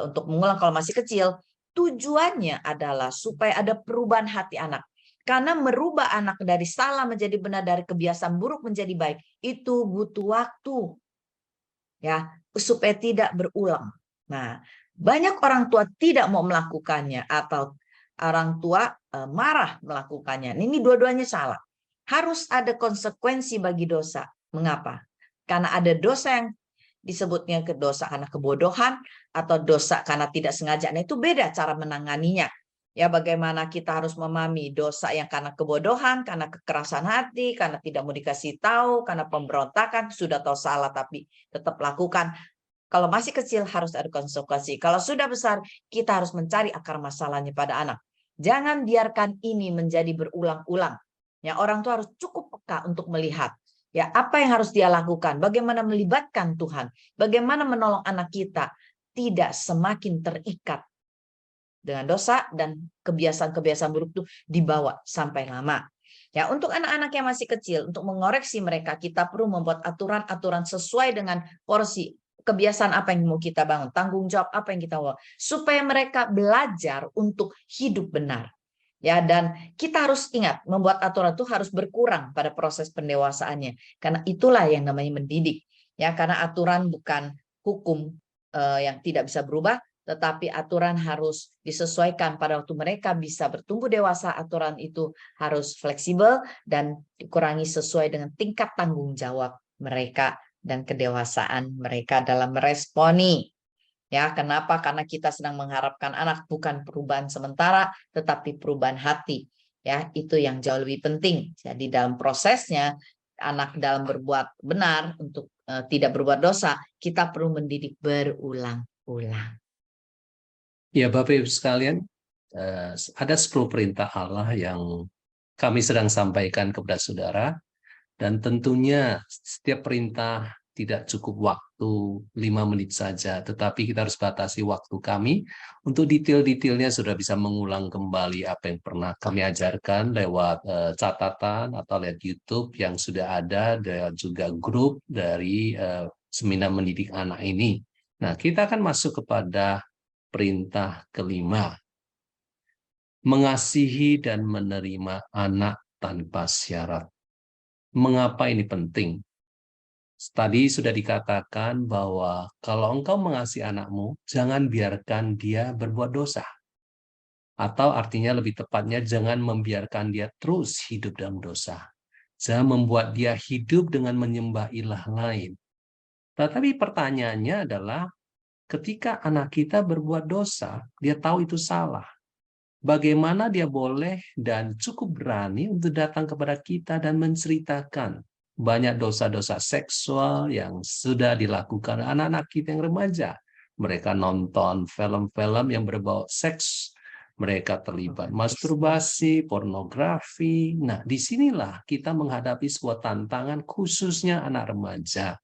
untuk mengulang kalau masih kecil. Tujuannya adalah supaya ada perubahan hati anak. Karena merubah anak dari salah menjadi benar, dari kebiasaan buruk menjadi baik, itu butuh waktu. Ya, supaya tidak berulang. Nah, banyak orang tua tidak mau melakukannya atau orang tua marah melakukannya. Ini dua-duanya salah. Harus ada konsekuensi bagi dosa. Mengapa? Karena ada dosa yang disebutnya dosa karena kebodohan atau dosa karena tidak sengaja. Nah, itu beda cara menanganinya. Ya, bagaimana kita harus memahami dosa yang karena kebodohan, karena kekerasan hati, karena tidak mau dikasih tahu, karena pemberontakan, sudah tahu salah tapi tetap lakukan. Kalau masih kecil harus ada konsekuensi. Kalau sudah besar, kita harus mencari akar masalahnya pada anak. Jangan biarkan ini menjadi berulang-ulang. Ya, orang tua harus cukup peka untuk melihat ya apa yang harus dia lakukan, bagaimana melibatkan Tuhan, bagaimana menolong anak kita tidak semakin terikat dengan dosa dan kebiasaan-kebiasaan buruk itu dibawa sampai lama. Ya, untuk anak-anak yang masih kecil, untuk mengoreksi mereka, kita perlu membuat aturan-aturan sesuai dengan porsi kebiasaan apa yang mau kita bangun, tanggung jawab apa yang kita mau, supaya mereka belajar untuk hidup benar. Ya, dan kita harus ingat, membuat aturan itu harus berkurang pada proses pendewasaannya, karena itulah yang namanya mendidik. Ya, karena aturan bukan hukum yang tidak bisa berubah, tetapi aturan harus disesuaikan pada waktu mereka bisa bertumbuh dewasa. Aturan itu harus fleksibel dan dikurangi sesuai dengan tingkat tanggung jawab mereka dan kedewasaan mereka dalam meresponi. Ya, kenapa? Karena kita sedang mengharapkan anak bukan perubahan sementara, tetapi perubahan hati. Ya, itu yang jauh lebih penting. Jadi dalam prosesnya anak dalam berbuat benar untuk tidak berbuat dosa, kita perlu mendidik berulang-ulang.
Ya, Bapak Ibu sekalian, ada 10 perintah Allah yang kami sedang sampaikan kepada saudara, dan tentunya setiap perintah tidak cukup waktu 5 menit saja, tetapi kita harus batasi waktu kami. Untuk detail-detailnya sudah bisa mengulang kembali apa yang pernah kami ajarkan lewat catatan atau lewat YouTube yang sudah ada, dan juga grup dari Seminar Mendidik Anak ini. Nah, kita akan masuk kepada perintah kelima. Mengasihi dan menerima anak tanpa syarat. Mengapa ini penting? Tadi sudah dikatakan bahwa kalau engkau mengasihi anakmu, jangan biarkan dia berbuat dosa. Atau artinya lebih tepatnya, jangan membiarkan dia terus hidup dalam dosa. Jangan membuat dia hidup dengan menyembah ilah lain. Tetapi pertanyaannya adalah, ketika anak kita berbuat dosa, dia tahu itu salah. Bagaimana dia boleh dan cukup berani untuk datang kepada kita dan menceritakan banyak dosa-dosa seksual yang sudah dilakukan anak-anak kita yang remaja. Mereka nonton film-film yang berbau seks, mereka terlibat masturbasi, pornografi. Nah, disinilah kita menghadapi sebuah tantangan khususnya anak remaja.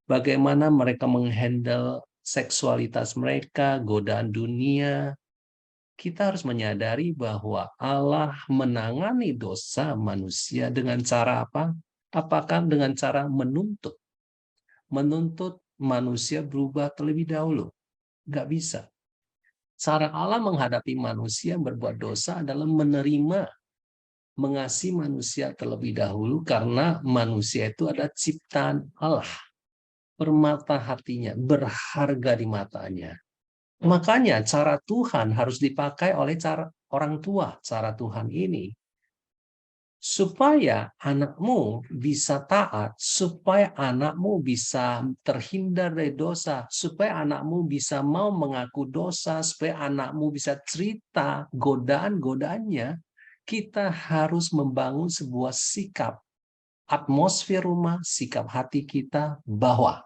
Bagaimana mereka menghandle seksualitas mereka, godaan dunia. Kita harus menyadari bahwa Allah menangani dosa manusia dengan cara apa? Apakah dengan cara menuntut? Menuntut manusia berubah terlebih dahulu? Nggak bisa. Cara Allah menghadapi manusia yang berbuat dosa adalah menerima, mengasihi manusia terlebih dahulu, karena manusia itu adalah ciptaan Allah. Permata hatinya, berharga di matanya. Makanya cara Tuhan harus dipakai oleh cara orang tua, cara Tuhan ini. Supaya anakmu bisa taat, supaya anakmu bisa terhindar dari dosa, supaya anakmu bisa mau mengaku dosa, supaya anakmu bisa cerita godaan-godaannya, kita harus membangun sebuah sikap, atmosfer rumah, sikap hati kita bahwa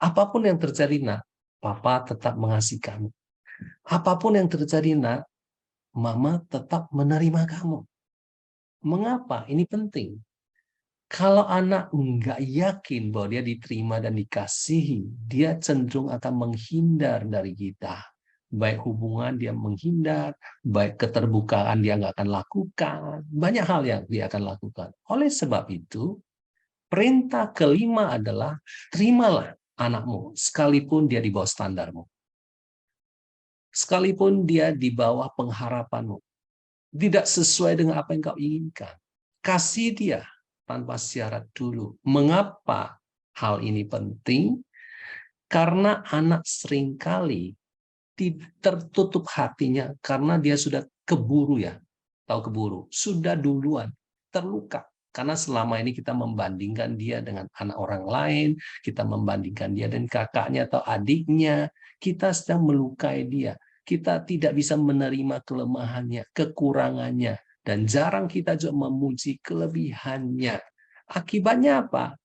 apapun yang terjadi, nak, Papa tetap mengasihi kamu. Apapun yang terjadi, nak, Mama tetap menerima kamu. Mengapa? Ini penting. Kalau anak nggak yakin bahwa dia diterima dan dikasihi, dia cenderung akan menghindar dari kita. baik hubungan dia menghindar, baik keterbukaan dia nggak akan lakukan, banyak hal yang dia akan lakukan. Oleh sebab itu, perintah kelima adalah terimalah anakmu, sekalipun dia di bawah standarmu. Sekalipun dia di bawah pengharapanmu. Tidak sesuai dengan apa yang kau inginkan. Kasih dia tanpa syarat dulu. Mengapa hal ini penting? Karena anak seringkali tertutup hatinya karena dia sudah keburu ya. Tahu keburu, sudah duluan terluka. Karena selama ini kita membandingkan dia dengan anak orang lain, kita membandingkan dia dengan kakaknya atau adiknya, kita sedang melukai dia. Kita tidak bisa menerima kelemahannya, kekurangannya, dan jarang kita juga memuji kelebihannya. Akibatnya apa?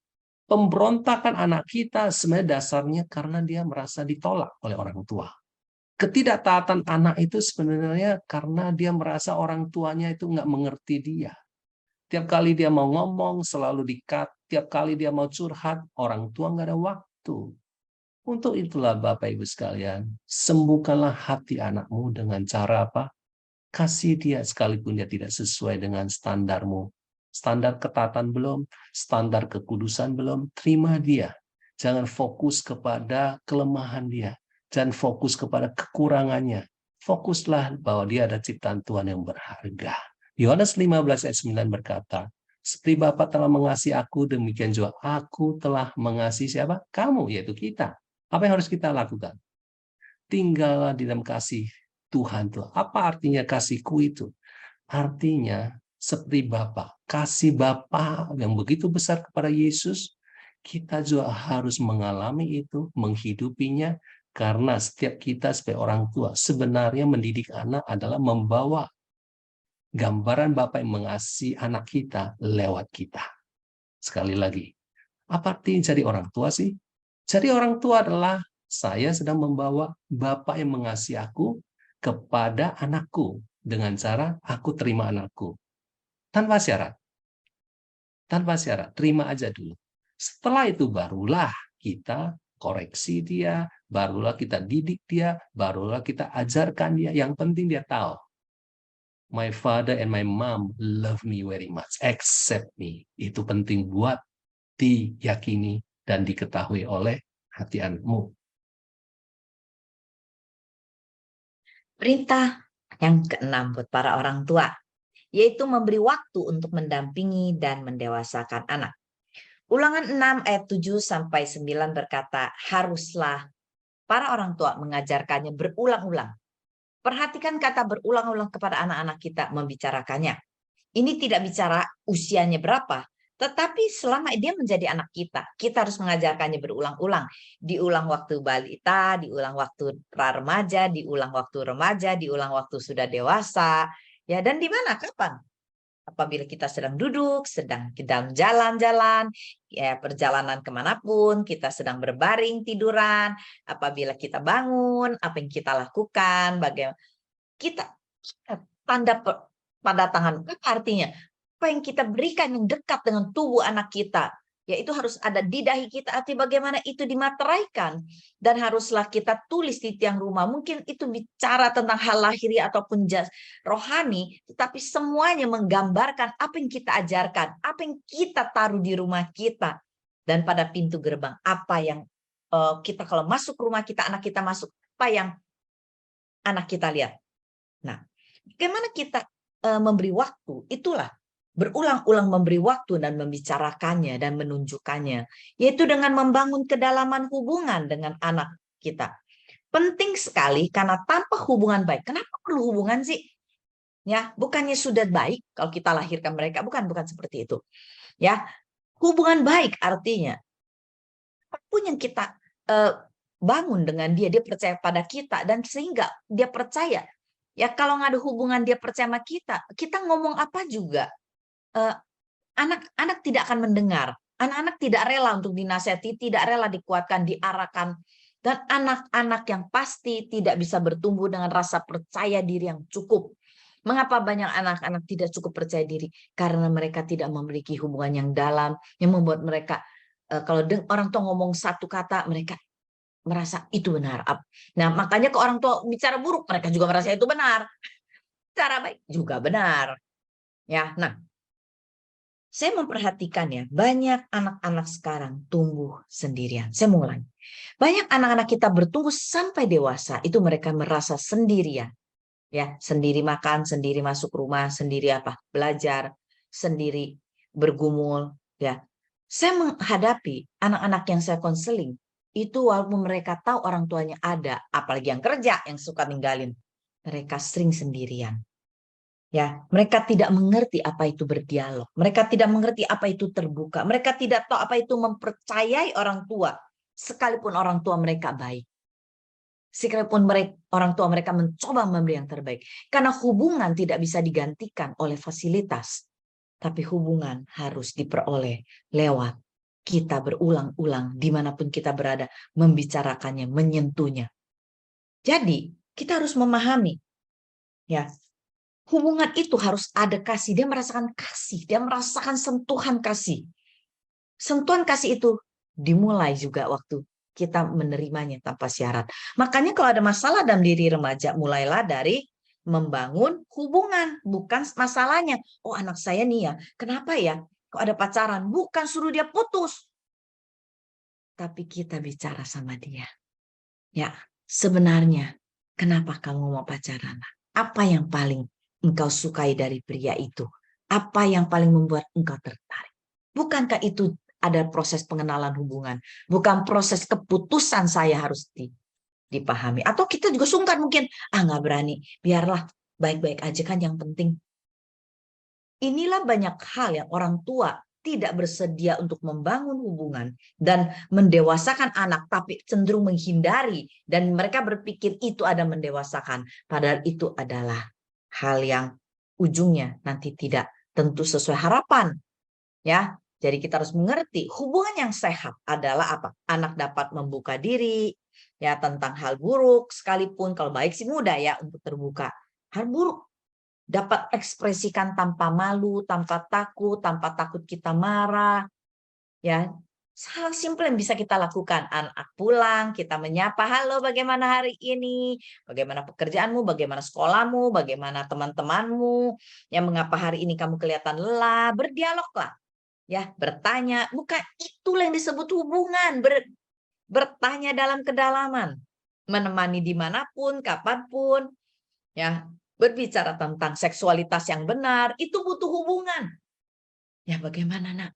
Pemberontakan anak kita sebenarnya dasarnya karena dia merasa ditolak oleh orang tua. Ketidaktaatan anak itu sebenarnya karena dia merasa orang tuanya itu nggak mengerti dia. Tiap kali dia mau ngomong, selalu di-cut. Tiap kali dia mau curhat, orang tua nggak ada waktu. Untuk itulah Bapak Ibu sekalian, sembuhkanlah hati anakmu dengan cara apa? Kasih dia sekalipun dia tidak sesuai dengan standarmu. Standar ketaatan belum, standar kekudusan belum, terima dia. Jangan fokus kepada kelemahan dia. Jangan fokus kepada kekurangannya. Fokuslah bahwa dia ada ciptaan Tuhan yang berharga. Yohanes 15 ayat 9 berkata, seperti Bapa telah mengasihi aku, demikian juga aku telah mengasihi siapa? Kamu, yaitu kita. Apa yang harus kita lakukan? Tinggallah di dalam kasih Tuhan. Apa artinya kasihku itu? Artinya seperti Bapa. Kasih Bapa yang begitu besar kepada Yesus, kita juga harus mengalami itu, menghidupinya, karena setiap kita sebagai orang tua sebenarnya mendidik anak adalah membawa gambaran Bapa yang mengasihi anak kita lewat kita. Sekali lagi, apa artinya jadi orang tua sih? Jadi orang tua adalah saya sedang membawa Bapa yang mengasihi aku kepada anakku dengan cara aku terima anakku. Tanpa syarat. Tanpa syarat, terima aja dulu. Setelah itu barulah kita koreksi dia, barulah kita didik dia, barulah kita ajarkan dia. Yang penting dia tahu. My father and my mom love me very much, accept me. Itu penting buat diyakini dan diketahui oleh hati anakmu.
Perintah yang keenam buat para orang tua, yaitu memberi waktu untuk mendampingi dan mendewasakan anak. Ulangan 6 ayat 7-9 berkata, haruslah para orang tua mengajarkannya berulang-ulang. Perhatikan kata berulang-ulang kepada anak-anak kita membicarakannya. Ini tidak bicara usianya berapa, tetapi selama dia menjadi anak kita, kita harus mengajarkannya berulang-ulang. Diulang waktu balita, diulang waktu remaja, diulang waktu remaja, diulang waktu sudah dewasa. Ya, dan di mana, kapan? Apabila kita sedang duduk, sedang dalam jalan-jalan, ya perjalanan kemanapun, kita sedang berbaring tiduran, apabila kita bangun, apa yang kita lakukan, bagaimana kita tanda tangan, apa artinya? Apa yang kita berikan yang dekat dengan tubuh anak kita, yaitu harus ada di dahi kita, arti bagaimana itu dimateraikan, dan haruslah kita tulis di tiang rumah. Mungkin itu bicara tentang hal lahiri ataupun rohani, tetapi semuanya menggambarkan apa yang kita ajarkan, apa yang kita taruh di rumah kita, dan pada pintu gerbang, apa yang kita kalau masuk rumah kita, anak kita masuk, apa yang anak kita lihat. Nah, bagaimana kita memberi waktu? Itulah berulang-ulang memberi waktu dan membicarakannya dan menunjukkannya, yaitu dengan membangun kedalaman hubungan dengan anak kita. Penting sekali karena tanpa hubungan baik, kenapa perlu hubungan sih? Ya, bukannya sudah baik kalau kita lahirkan mereka, bukan seperti itu. Ya, hubungan baik artinya apapun yang kita bangun dengan dia percaya pada kita, dan sehingga dia percaya. Ya, kalau nggak ada hubungan dia percaya sama kita ngomong apa juga, anak-anak tidak akan mendengar. Anak-anak tidak rela untuk dinasihati, tidak rela dikuatkan, diarahkan. Dan anak-anak yang pasti tidak bisa bertumbuh dengan rasa percaya diri yang cukup. Mengapa banyak anak-anak tidak cukup percaya diri? Karena mereka tidak memiliki hubungan yang dalam, yang membuat mereka, kalau orang tua ngomong satu kata, mereka merasa itu benar. Nah, makanya ke orang tua bicara buruk, mereka juga merasa itu benar. Cara baik juga benar. Ya, nah, saya memperhatikan ya, banyak anak-anak sekarang tumbuh sendirian. Saya mulai. Banyak anak-anak kita bertumbuh sampai dewasa, itu mereka merasa sendirian. Ya, sendiri makan, sendiri masuk rumah, sendiri belajar, sendiri bergumul. Ya, saya menghadapi anak-anak yang saya konseling, itu walaupun mereka tahu orang tuanya ada, apalagi yang kerja, yang suka ninggalin, mereka sering sendirian. Ya, mereka tidak mengerti apa itu berdialog. Mereka tidak mengerti apa itu terbuka. Mereka tidak tahu apa itu mempercayai orang tua, sekalipun orang tua mereka baik. Sekalipun orang tua mereka mencoba memberi yang terbaik. Karena hubungan tidak bisa digantikan oleh fasilitas. Tapi hubungan harus diperoleh lewat kita berulang-ulang dimanapun kita berada, membicarakannya, menyentuhnya. Jadi kita harus memahami, ya, hubungan itu harus ada kasih. Dia merasakan kasih, dia merasakan sentuhan kasih. Sentuhan kasih itu dimulai juga waktu kita menerimanya tanpa syarat. Makanya kalau ada masalah dalam diri remaja, mulailah dari membangun hubungan, bukan masalahnya. Oh, anak saya nih ya, kenapa ya? Kok ada pacaran? Bukan suruh dia putus. Tapi kita bicara sama dia. Ya, sebenarnya kenapa kamu mau pacaran? Apa yang paling engkau sukai dari pria itu? Apa yang paling membuat engkau tertarik? Bukankah itu ada proses pengenalan hubungan? Bukan proses keputusan saya harus dipahami. Atau kita juga sungkan mungkin, nggak berani. Biarlah, baik-baik aja kan yang penting. Inilah banyak hal yang orang tua tidak bersedia untuk membangun hubungan dan mendewasakan anak, tapi cenderung menghindari. Dan mereka berpikir itu ada mendewasakan. Padahal itu adalah hal yang ujungnya nanti tidak tentu sesuai harapan. Ya, jadi kita harus mengerti hubungan yang sehat adalah apa? Anak dapat membuka diri ya tentang hal buruk, sekalipun kalau baik sih mudah ya untuk terbuka. Hal buruk dapat ekspresikan tanpa malu, tanpa takut kita marah. Ya, hal simpel yang bisa kita lakukan. Anak pulang, kita menyapa, halo bagaimana hari ini? Bagaimana pekerjaanmu, bagaimana sekolahmu, bagaimana teman-temanmu? Yang mengapa hari ini kamu kelihatan lelah? Berdialoglah. Ya, bertanya, bukan itulah yang disebut hubungan, bertanya dalam kedalaman, menemani dimanapun, kapanpun, ya, berbicara tentang seksualitas yang benar, itu butuh hubungan. Ya, bagaimana nak?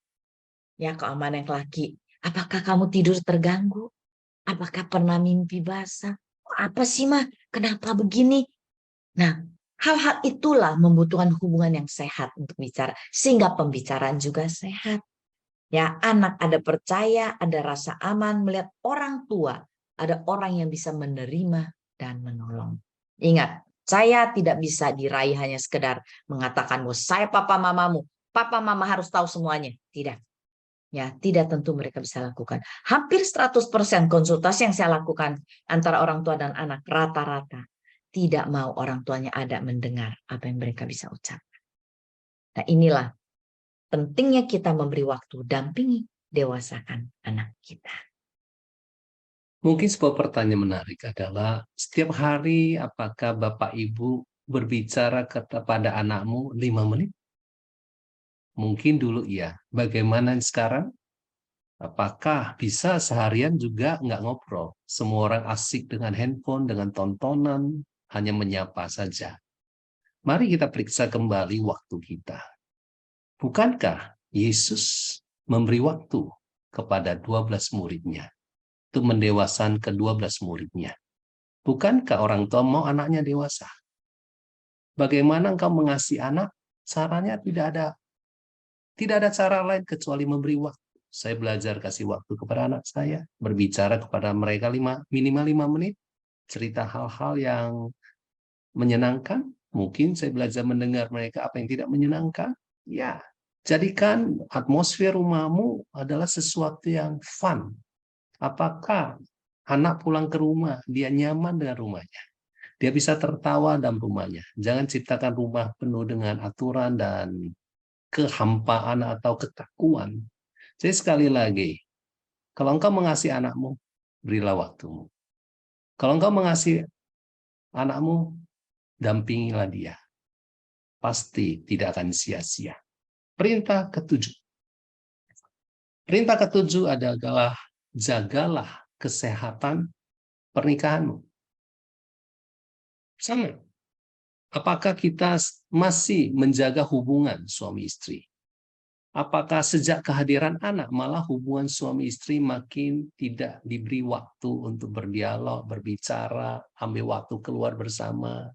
Ya, kalau anak laki, apakah kamu tidur terganggu? Apakah pernah mimpi basah? Apa sih mah? Kenapa begini? Nah, hal-hal itulah membutuhkan hubungan yang sehat untuk bicara, sehingga pembicaraan juga sehat. Ya, anak ada percaya, ada rasa aman melihat orang tua, ada orang yang bisa menerima dan menolong. Ingat, saya tidak bisa diraih hanya sekedar mengatakan bahwa saya papa mamamu, papa mama harus tahu semuanya. Tidak. Ya, tidak tentu mereka bisa lakukan. Hampir 100% konsultasi yang saya lakukan antara orang tua dan anak rata-rata tidak mau orang tuanya ada mendengar apa yang mereka bisa ucapkan. Nah, inilah pentingnya kita memberi waktu, dampingi, dewasakan anak kita.
Mungkin sebuah pertanyaan menarik adalah, setiap hari apakah Bapak Ibu berbicara kepada anakmu 5 menit? Mungkin dulu iya. Bagaimana sekarang? Apakah bisa seharian juga nggak ngobrol? Semua orang asik dengan handphone, dengan tontonan, hanya menyapa saja. Mari kita periksa kembali waktu kita. Bukankah Yesus memberi waktu kepada 12 muridnya untuk mendewasakan ke-12 muridnya? Bukankah orang tua mau anaknya dewasa? Bagaimana engkau mengasihi anak? Caranya tidak ada cara lain kecuali memberi waktu. Saya belajar kasih waktu kepada anak saya, berbicara kepada mereka minimal 5 menit, cerita hal-hal yang menyenangkan. Mungkin saya belajar mendengar mereka apa yang tidak menyenangkan. Ya, jadikan atmosfer rumahmu adalah sesuatu yang fun. Apakah anak pulang ke rumah, dia nyaman dengan rumahnya? Dia bisa tertawa dalam rumahnya. Jangan ciptakan rumah penuh dengan aturan dan kehampaan atau kekakuan. Jadi sekali lagi, kalau engkau mengasihi anakmu, berilah waktumu. Kalau engkau mengasihi anakmu, dampingilah dia. Pasti tidak akan sia-sia. Perintah ketujuh. Perintah ketujuh adalah jagalah kesehatan pernikahanmu. Sama. Apakah kita masih menjaga hubungan suami istri? Apakah sejak kehadiran anak malah hubungan suami istri makin tidak diberi waktu untuk berdialog, berbicara, ambil waktu keluar bersama?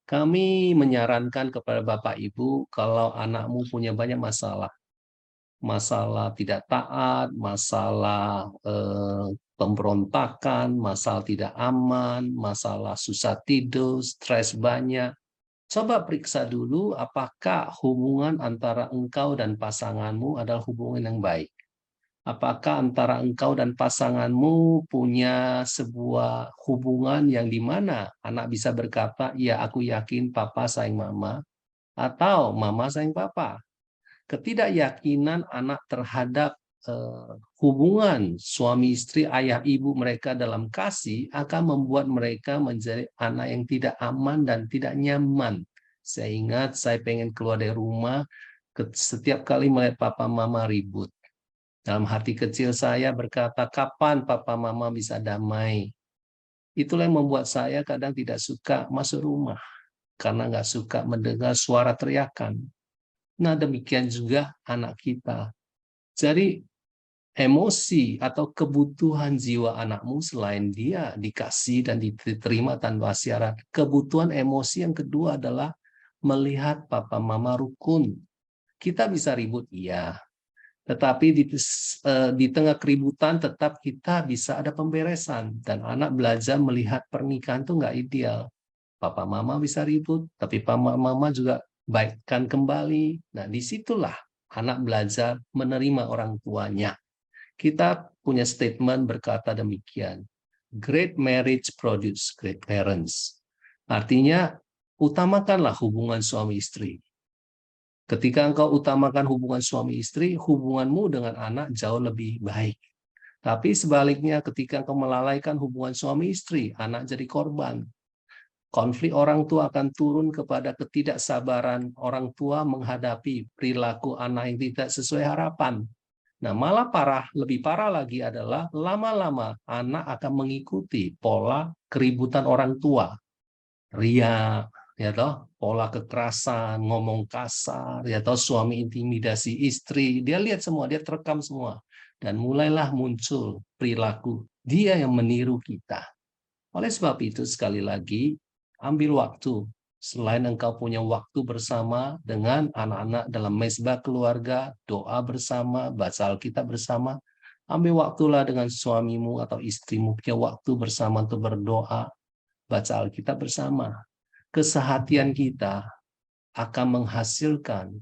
Kami menyarankan kepada Bapak Ibu kalau anakmu punya banyak masalah, masalah tidak taat, masalah pemberontakan, masalah tidak aman, masalah susah tidur, stres banyak. Coba periksa dulu apakah hubungan antara engkau dan pasanganmu adalah hubungan yang baik. Apakah antara engkau dan pasanganmu punya sebuah hubungan yang dimana anak bisa berkata, ya aku yakin papa sayang mama, atau mama sayang papa. Ketidakyakinan anak terhadap hubungan suami istri, ayah ibu mereka dalam kasih akan membuat mereka menjadi anak yang tidak aman dan tidak nyaman. Saya ingat saya pengen keluar dari rumah, setiap kali melihat papa mama ribut. Dalam hati kecil saya berkata, kapan papa mama bisa damai? Itulah yang membuat saya kadang tidak suka masuk rumah, karena nggak suka mendengar suara teriakan. Nah demikian juga anak kita. Jadi emosi atau kebutuhan jiwa anakmu selain dia dikasih dan diterima tanpa syarat, kebutuhan emosi yang kedua adalah melihat papa mama rukun. Kita bisa ribut, iya. Tetapi di tengah keributan tetap kita bisa ada pemberesan. Dan anak belajar melihat pernikahan itu nggak ideal. Papa mama bisa ribut, tapi papa mama juga baikkan kembali. Nah disitulah anak belajar menerima orang tuanya. Kita punya statement berkata demikian. Great marriage produce great parents. Artinya utamakanlah hubungan suami istri. Ketika engkau utamakan hubungan suami istri, hubunganmu dengan anak jauh lebih baik. Tapi sebaliknya ketika engkau melalaikan hubungan suami istri, anak jadi korban. Konflik orang tua akan turun kepada ketidaksabaran orang tua menghadapi perilaku anak yang tidak sesuai harapan. Nah, malah lebih parah lagi adalah lama-lama anak akan mengikuti pola keributan orang tua. Ria, ya toh, pola kekerasan, ngomong kasar, ya toh, suami intimidasi istri, dia lihat semua, dia terekam semua. Dan mulailah muncul perilaku dia yang meniru kita. Oleh sebab itu sekali lagi, ambil waktu. Selain engkau punya waktu bersama dengan anak-anak dalam mezbah keluarga, doa bersama, baca Alkitab bersama, ambil waktulah dengan suamimu atau istrimu punya waktu bersama untuk berdoa, baca Alkitab bersama. Kesehatian kita akan menghasilkan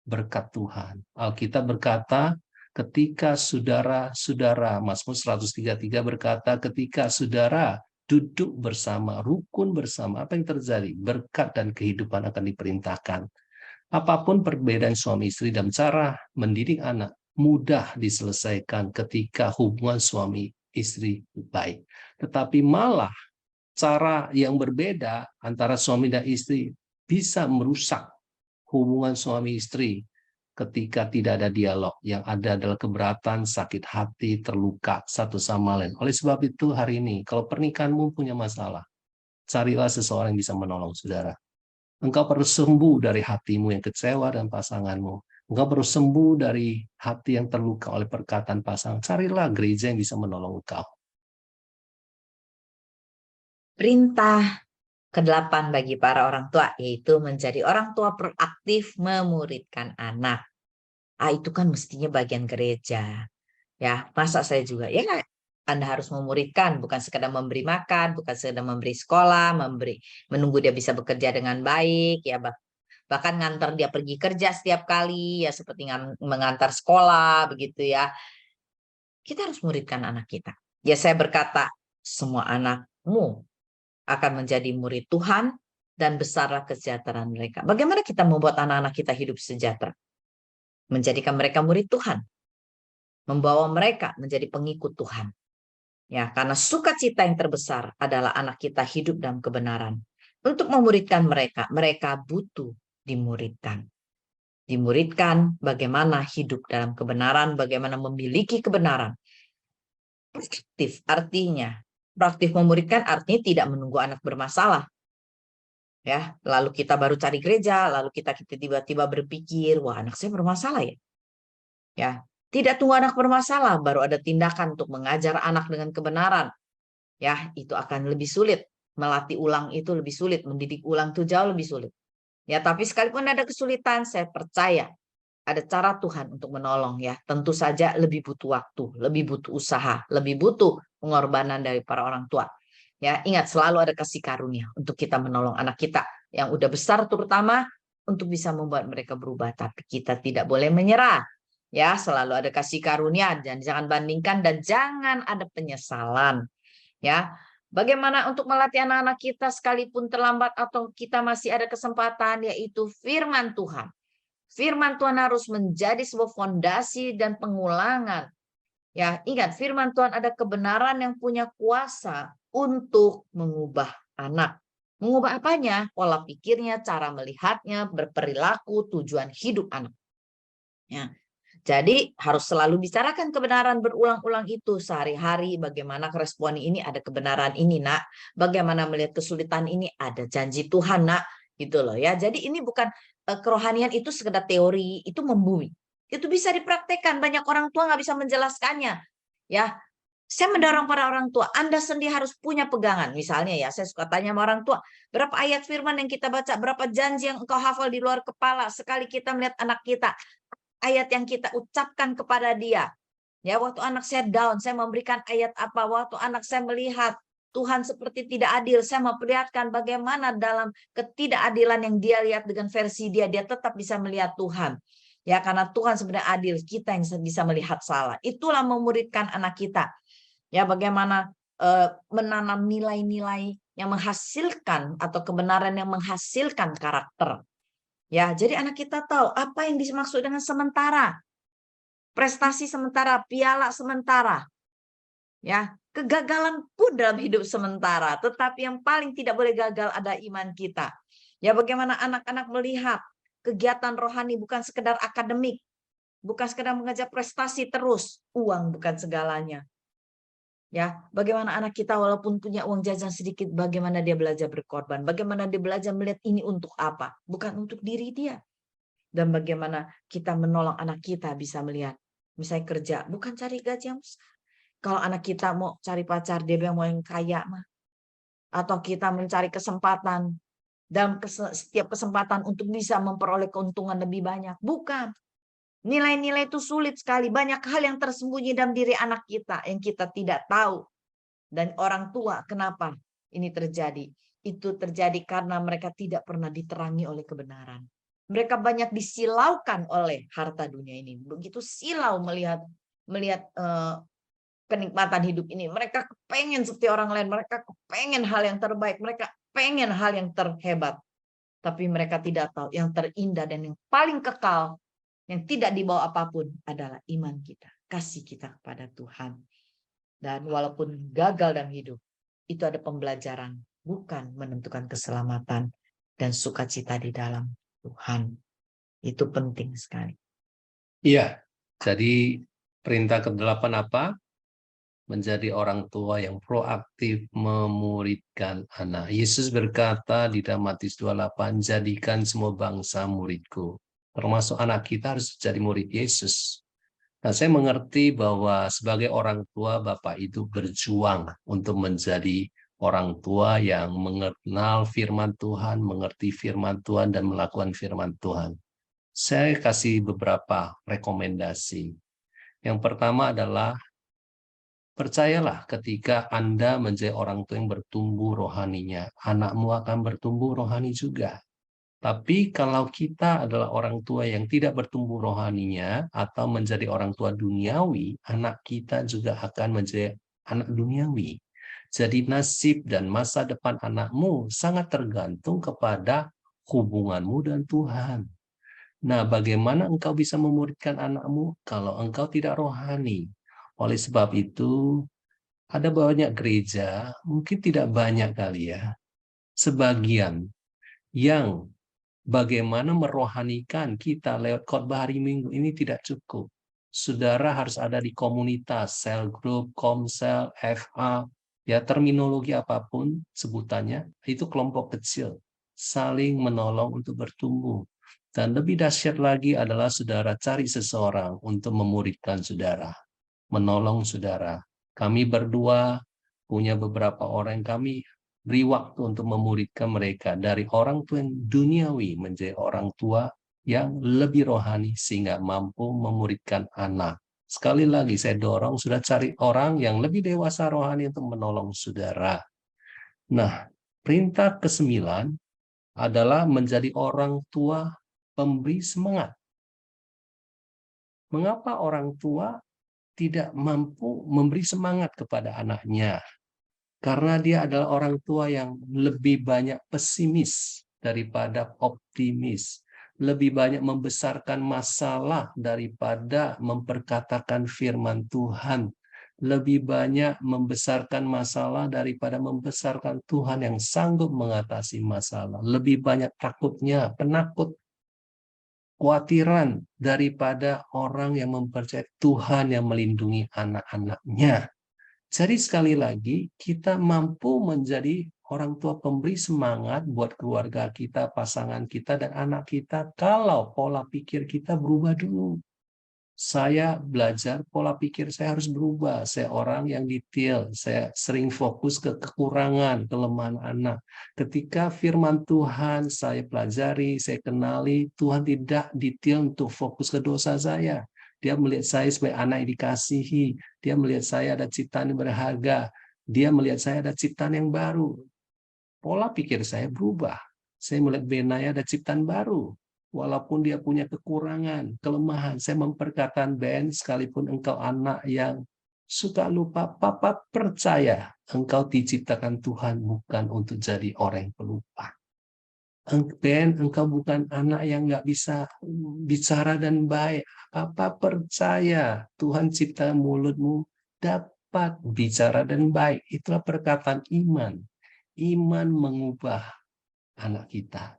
berkat Tuhan. Alkitab berkata, ketika saudara-saudara, Mazmur 133 berkata, ketika saudara duduk bersama, rukun bersama, apa yang terjadi? Berkat dan kehidupan akan diperintahkan. Apapun perbedaan suami istri dalam cara mendidik anak, mudah diselesaikan ketika hubungan suami istri baik. Tetapi malah cara yang berbeda antara suami dan istri bisa merusak hubungan suami istri ketika tidak ada dialog. Yang ada adalah keberatan, sakit hati, terluka satu sama lain. Oleh sebab itu hari ini, kalau pernikahanmu punya masalah, carilah seseorang yang bisa menolong saudara. Engkau perlu sembuh dari hatimu yang kecewa dan pasanganmu. Engkau perlu sembuh dari hati yang terluka oleh perkataan pasangan. Carilah gereja yang bisa menolong engkau.
Perintah ke-8 bagi para orang tua, yaitu menjadi orang tua proaktif memuridkan anak. Itu kan mestinya bagian gereja. Ya, masa saya juga, ya Anda harus memuridkan, bukan sekedar memberi makan, bukan sekedar memberi sekolah, menunggu dia bisa bekerja dengan baik, ya bahkan ngantar dia pergi kerja setiap kali, ya seperti mengantar sekolah, begitu ya. Kita harus muridkan anak kita. Ya saya berkata, semua anakmu akan menjadi murid Tuhan dan besarlah kesejahteraan mereka. Bagaimana kita membuat anak-anak kita hidup sejahtera? Menjadikan mereka murid Tuhan. Membawa mereka menjadi pengikut Tuhan. Ya, karena sukacita yang terbesar adalah anak kita hidup dalam kebenaran. Untuk memuridkan mereka, mereka butuh dimuridkan. Dimuridkan bagaimana hidup dalam kebenaran, bagaimana memiliki kebenaran. Praktif artinya, praktif memuridkan artinya tidak menunggu anak bermasalah. Ya, lalu kita baru cari gereja, lalu kita tiba-tiba berpikir, wah anak saya bermasalah ya. Ya, tidak tunggu anak bermasalah, baru ada tindakan untuk mengajar anak dengan kebenaran. Ya, itu akan lebih sulit. Melatih ulang itu lebih sulit, mendidik ulang itu jauh lebih sulit. Ya, tapi sekalipun ada kesulitan, saya percaya ada cara Tuhan untuk menolong ya. Tentu saja lebih butuh waktu, lebih butuh usaha, lebih butuh pengorbanan dari para orang tua. Ya, ingat selalu ada kasih karunia untuk kita menolong anak kita yang udah besar terutama untuk bisa membuat mereka berubah, tapi kita tidak boleh menyerah. Ya, selalu ada kasih karunia dan jangan bandingkan dan jangan ada penyesalan. Ya, bagaimana untuk melatih anak-anak kita sekalipun terlambat atau kita masih ada kesempatan, yaitu firman Tuhan. Firman Tuhan harus menjadi sebuah fondasi dan pengulangan. Ya, ingat firman Tuhan ada kebenaran yang punya kuasa untuk mengubah anak. Mengubah apanya? Pola pikirnya, cara melihatnya, berperilaku, tujuan hidup anak. Ya. Jadi harus selalu bicarakan kebenaran berulang-ulang itu sehari-hari. Bagaimana respon ini, ada kebenaran ini nak. Bagaimana melihat kesulitan ini, ada janji Tuhan nak. Gitu loh ya. Jadi ini bukan kerohanian itu sekedar teori, itu membumi. Itu bisa dipraktekkan. Banyak orang tua nggak bisa menjelaskannya. Ya, saya mendorong para orang tua, Anda sendiri harus punya pegangan. Misalnya ya, saya suka tanya sama orang tua, berapa ayat firman yang kita baca, berapa janji yang engkau hafal di luar kepala. Sekali kita melihat anak kita, ayat yang kita ucapkan kepada dia. Ya, waktu anak saya down, saya memberikan ayat apa? Waktu anak saya melihat Tuhan seperti tidak adil, saya memperlihatkan bagaimana dalam ketidakadilan yang dia lihat dengan versi dia, dia tetap bisa melihat Tuhan. Ya, karena Tuhan sebenarnya adil, kita yang bisa melihat salah. Itulah memuridkan anak kita. Ya, bagaimana menanam nilai-nilai yang menghasilkan atau kebenaran yang menghasilkan karakter. Ya, jadi anak kita tahu apa yang dimaksud dengan sementara. Prestasi sementara, piala sementara. Ya, kegagalan pun dalam hidup sementara, tetapi yang paling tidak boleh gagal ada iman kita. Ya, bagaimana anak-anak melihat kegiatan rohani bukan sekedar akademik, bukan sekedar mengejar prestasi terus, uang bukan segalanya. Ya, bagaimana anak kita walaupun punya uang jajan sedikit, bagaimana dia belajar berkorban, bagaimana dia belajar melihat ini untuk apa, bukan untuk diri dia. Dan bagaimana kita menolong anak kita bisa melihat, misalnya kerja, bukan cari gaji yang besar. Kalau anak kita mau cari pacar, dia bilang mau yang kaya mah. Atau kita mencari kesempatan, dalam setiap kesempatan untuk bisa memperoleh keuntungan lebih banyak. Bukan. Nilai-nilai itu sulit sekali. Banyak hal yang tersembunyi dalam diri anak kita yang kita tidak tahu. Dan orang tua, kenapa ini terjadi? Itu terjadi karena mereka tidak pernah diterangi oleh kebenaran. Mereka banyak disilaukan oleh harta dunia ini. Begitu silau melihat kenikmatan hidup ini. Mereka kepengen seperti orang lain. Mereka kepengen hal yang terbaik. Mereka pengen hal yang terhebat. Tapi mereka tidak tahu yang terindah dan yang paling kekal, yang tidak dibawa apapun adalah iman kita. Kasih kita kepada Tuhan. Dan walaupun gagal dalam hidup, itu ada pembelajaran. Bukan menentukan keselamatan dan sukacita di dalam Tuhan. Itu penting sekali.
Iya, jadi perintah ke-8 apa? Menjadi orang tua yang proaktif memuridkan anak. Yesus berkata di dalam Matius 28, jadikan semua bangsa muridku. Termasuk anak kita harus jadi murid Yesus. Nah, saya mengerti bahwa sebagai orang tua, Bapak itu berjuang untuk menjadi orang tua yang mengenal firman Tuhan, mengerti firman Tuhan, dan melakukan firman Tuhan. Saya kasih beberapa rekomendasi. Yang pertama adalah, percayalah ketika Anda menjadi orang tua yang bertumbuh rohaninya, anakmu akan bertumbuh rohani juga. Tapi kalau kita adalah orang tua yang tidak bertumbuh rohaninya atau menjadi orang tua duniawi, anak kita juga akan menjadi anak duniawi. Jadi nasib dan masa depan anakmu sangat tergantung kepada hubunganmu dan Tuhan. Nah, bagaimana engkau bisa memuridkan anakmu kalau engkau tidak rohani? Oleh sebab itu, Ada banyak gereja, mungkin tidak banyak kali ya, sebagian yang bagaimana merohanikan kita lewat khotbah hari Minggu ini tidak cukup. Saudara harus ada di komunitas, sel group, komsel, FA, ya terminologi apapun sebutannya, itu kelompok kecil, saling menolong untuk bertumbuh. Dan lebih dahsyat lagi adalah saudara cari seseorang untuk memuridkan saudara, menolong saudara. Kami berdua punya beberapa orang yang kami beri waktu untuk memuridkan mereka dari orang tua yang duniawi menjadi orang tua yang lebih rohani sehingga mampu memuridkan anak. Sekali lagi saya dorong sudah cari orang yang lebih dewasa rohani untuk menolong saudara. Nah, perintah ke-9 adalah menjadi orang tua pemberi semangat. Mengapa orang tua tidak mampu memberi semangat kepada anaknya? Karena dia adalah orang tua yang lebih banyak pesimis daripada optimis. Lebih banyak membesarkan masalah daripada memperkatakan firman Tuhan. Lebih banyak membesarkan masalah daripada membesarkan Tuhan yang sanggup mengatasi masalah. Lebih banyak takutnya, penakut, khawatiran daripada orang yang mempercayai Tuhan yang melindungi anak-anaknya. Jadi sekali lagi, kita mampu menjadi orang tua pemberi semangat buat keluarga kita, pasangan kita, dan anak kita kalau pola pikir kita berubah dulu. Saya belajar pola pikir saya harus berubah. Saya orang yang detail, saya sering fokus ke kekurangan, kelemahan anak. Ketika firman Tuhan saya pelajari, saya kenali, Tuhan tidak detail untuk fokus ke dosa saya. Dia melihat saya sebagai anak yang dikasihi. Dia melihat saya ada ciptaan yang berharga. Dia melihat saya ada ciptaan yang baru. Pola pikir saya berubah. Saya melihat Benaya ada ciptaan baru. Walaupun dia punya kekurangan, kelemahan. Saya memperkatakan, Ben, sekalipun engkau anak yang suka lupa, Papa percaya engkau diciptakan Tuhan bukan untuk jadi orang yang pelupa. Ben, engkau bukan anak yang nggak bisa bicara dan baik. Papa percaya Tuhan cipta mulutmu dapat bicara dan baik. Itulah perkataan iman. Iman mengubah anak kita.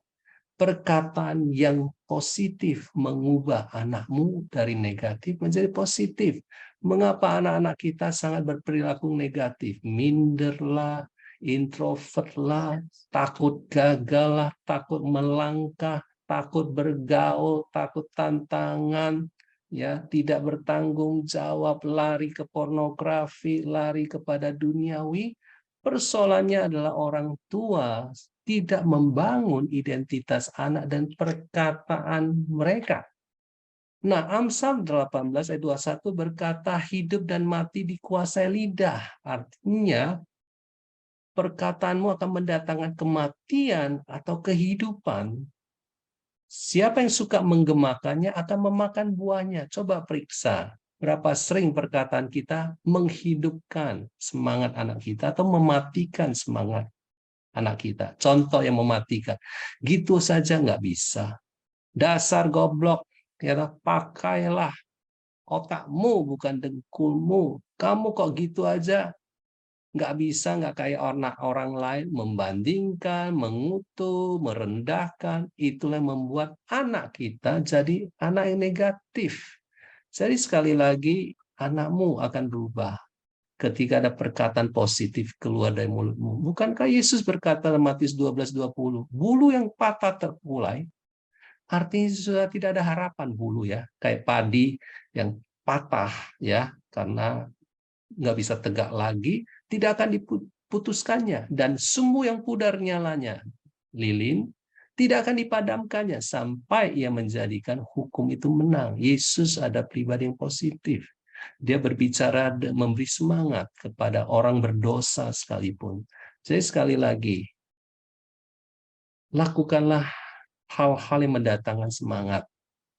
Perkataan yang positif mengubah anakmu dari negatif menjadi positif. Mengapa anak-anak kita sangat berperilaku negatif? Minderlah, introvertlah, takut gagal lah, takut melangkah, takut bergaul, takut tantangan, ya, tidak bertanggung jawab, lari ke pornografi, lari kepada duniawi. Persoalannya adalah orang tua tidak membangun identitas anak dan perkataan mereka. Nah, Amsal 18 ayat 21 berkata hidup dan mati dikuasai lidah. Artinya perkataanmu akan mendatangkan kematian atau kehidupan. Siapa yang suka menggemakannya akan memakan buahnya. Coba periksa berapa sering perkataan kita menghidupkan semangat anak kita atau mematikan semangat anak kita. Contoh yang mematikan. Gitu saja nggak bisa. Dasar goblok. Ya, pakailah otakmu bukan dengkulmu. Kamu kok gitu aja. Nggak bisa, nggak kayak orang lain. Membandingkan, mengutuk, merendahkan. Itulah yang membuat anak kita jadi anak yang negatif. Jadi sekali lagi, anakmu akan berubah ketika ada perkataan positif keluar dari mulutmu. Bukankah Yesus berkata dalam Matius 12:20, bulu yang patah terpulai, artinya sudah tidak ada harapan bulu ya, kayak padi yang patah ya, karena nggak bisa tegak lagi, tidak akan diputuskannya, dan sumbu yang pudar nyalanya, lilin, tidak akan dipadamkannya sampai ia menjadikan hukum itu menang. Yesus ada pribadi yang positif. Dia berbicara dan memberi semangat kepada orang berdosa sekalipun. Jadi sekali lagi, lakukanlah hal-hal yang mendatangkan semangat.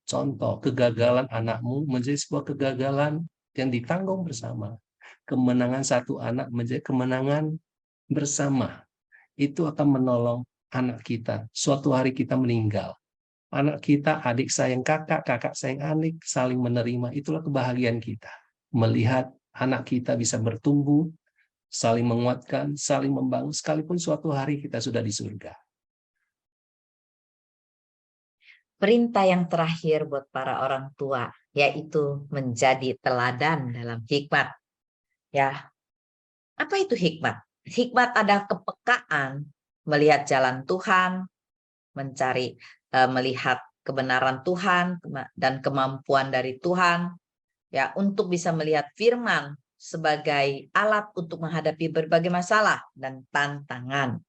Contoh, kegagalan anakmu menjadi sebuah kegagalan yang ditanggung bersama. Kemenangan satu anak menjadi kemenangan bersama. Itu akan menolong anak kita. Suatu hari kita meninggal. Anak kita, adik sayang kakak, kakak sayang adik, saling menerima. Itulah kebahagiaan kita. Melihat anak kita bisa bertumbuh, saling menguatkan, saling membangun, sekalipun suatu hari kita sudah di surga.
Perintah yang terakhir buat para orang tua, yaitu menjadi teladan dalam hikmat. Ya, apa itu hikmat? Hikmat adalah kepekaan melihat jalan Tuhan, melihat kebenaran Tuhan dan kemampuan dari Tuhan, ya, untuk bisa melihat firman sebagai alat untuk menghadapi berbagai masalah dan tantangan.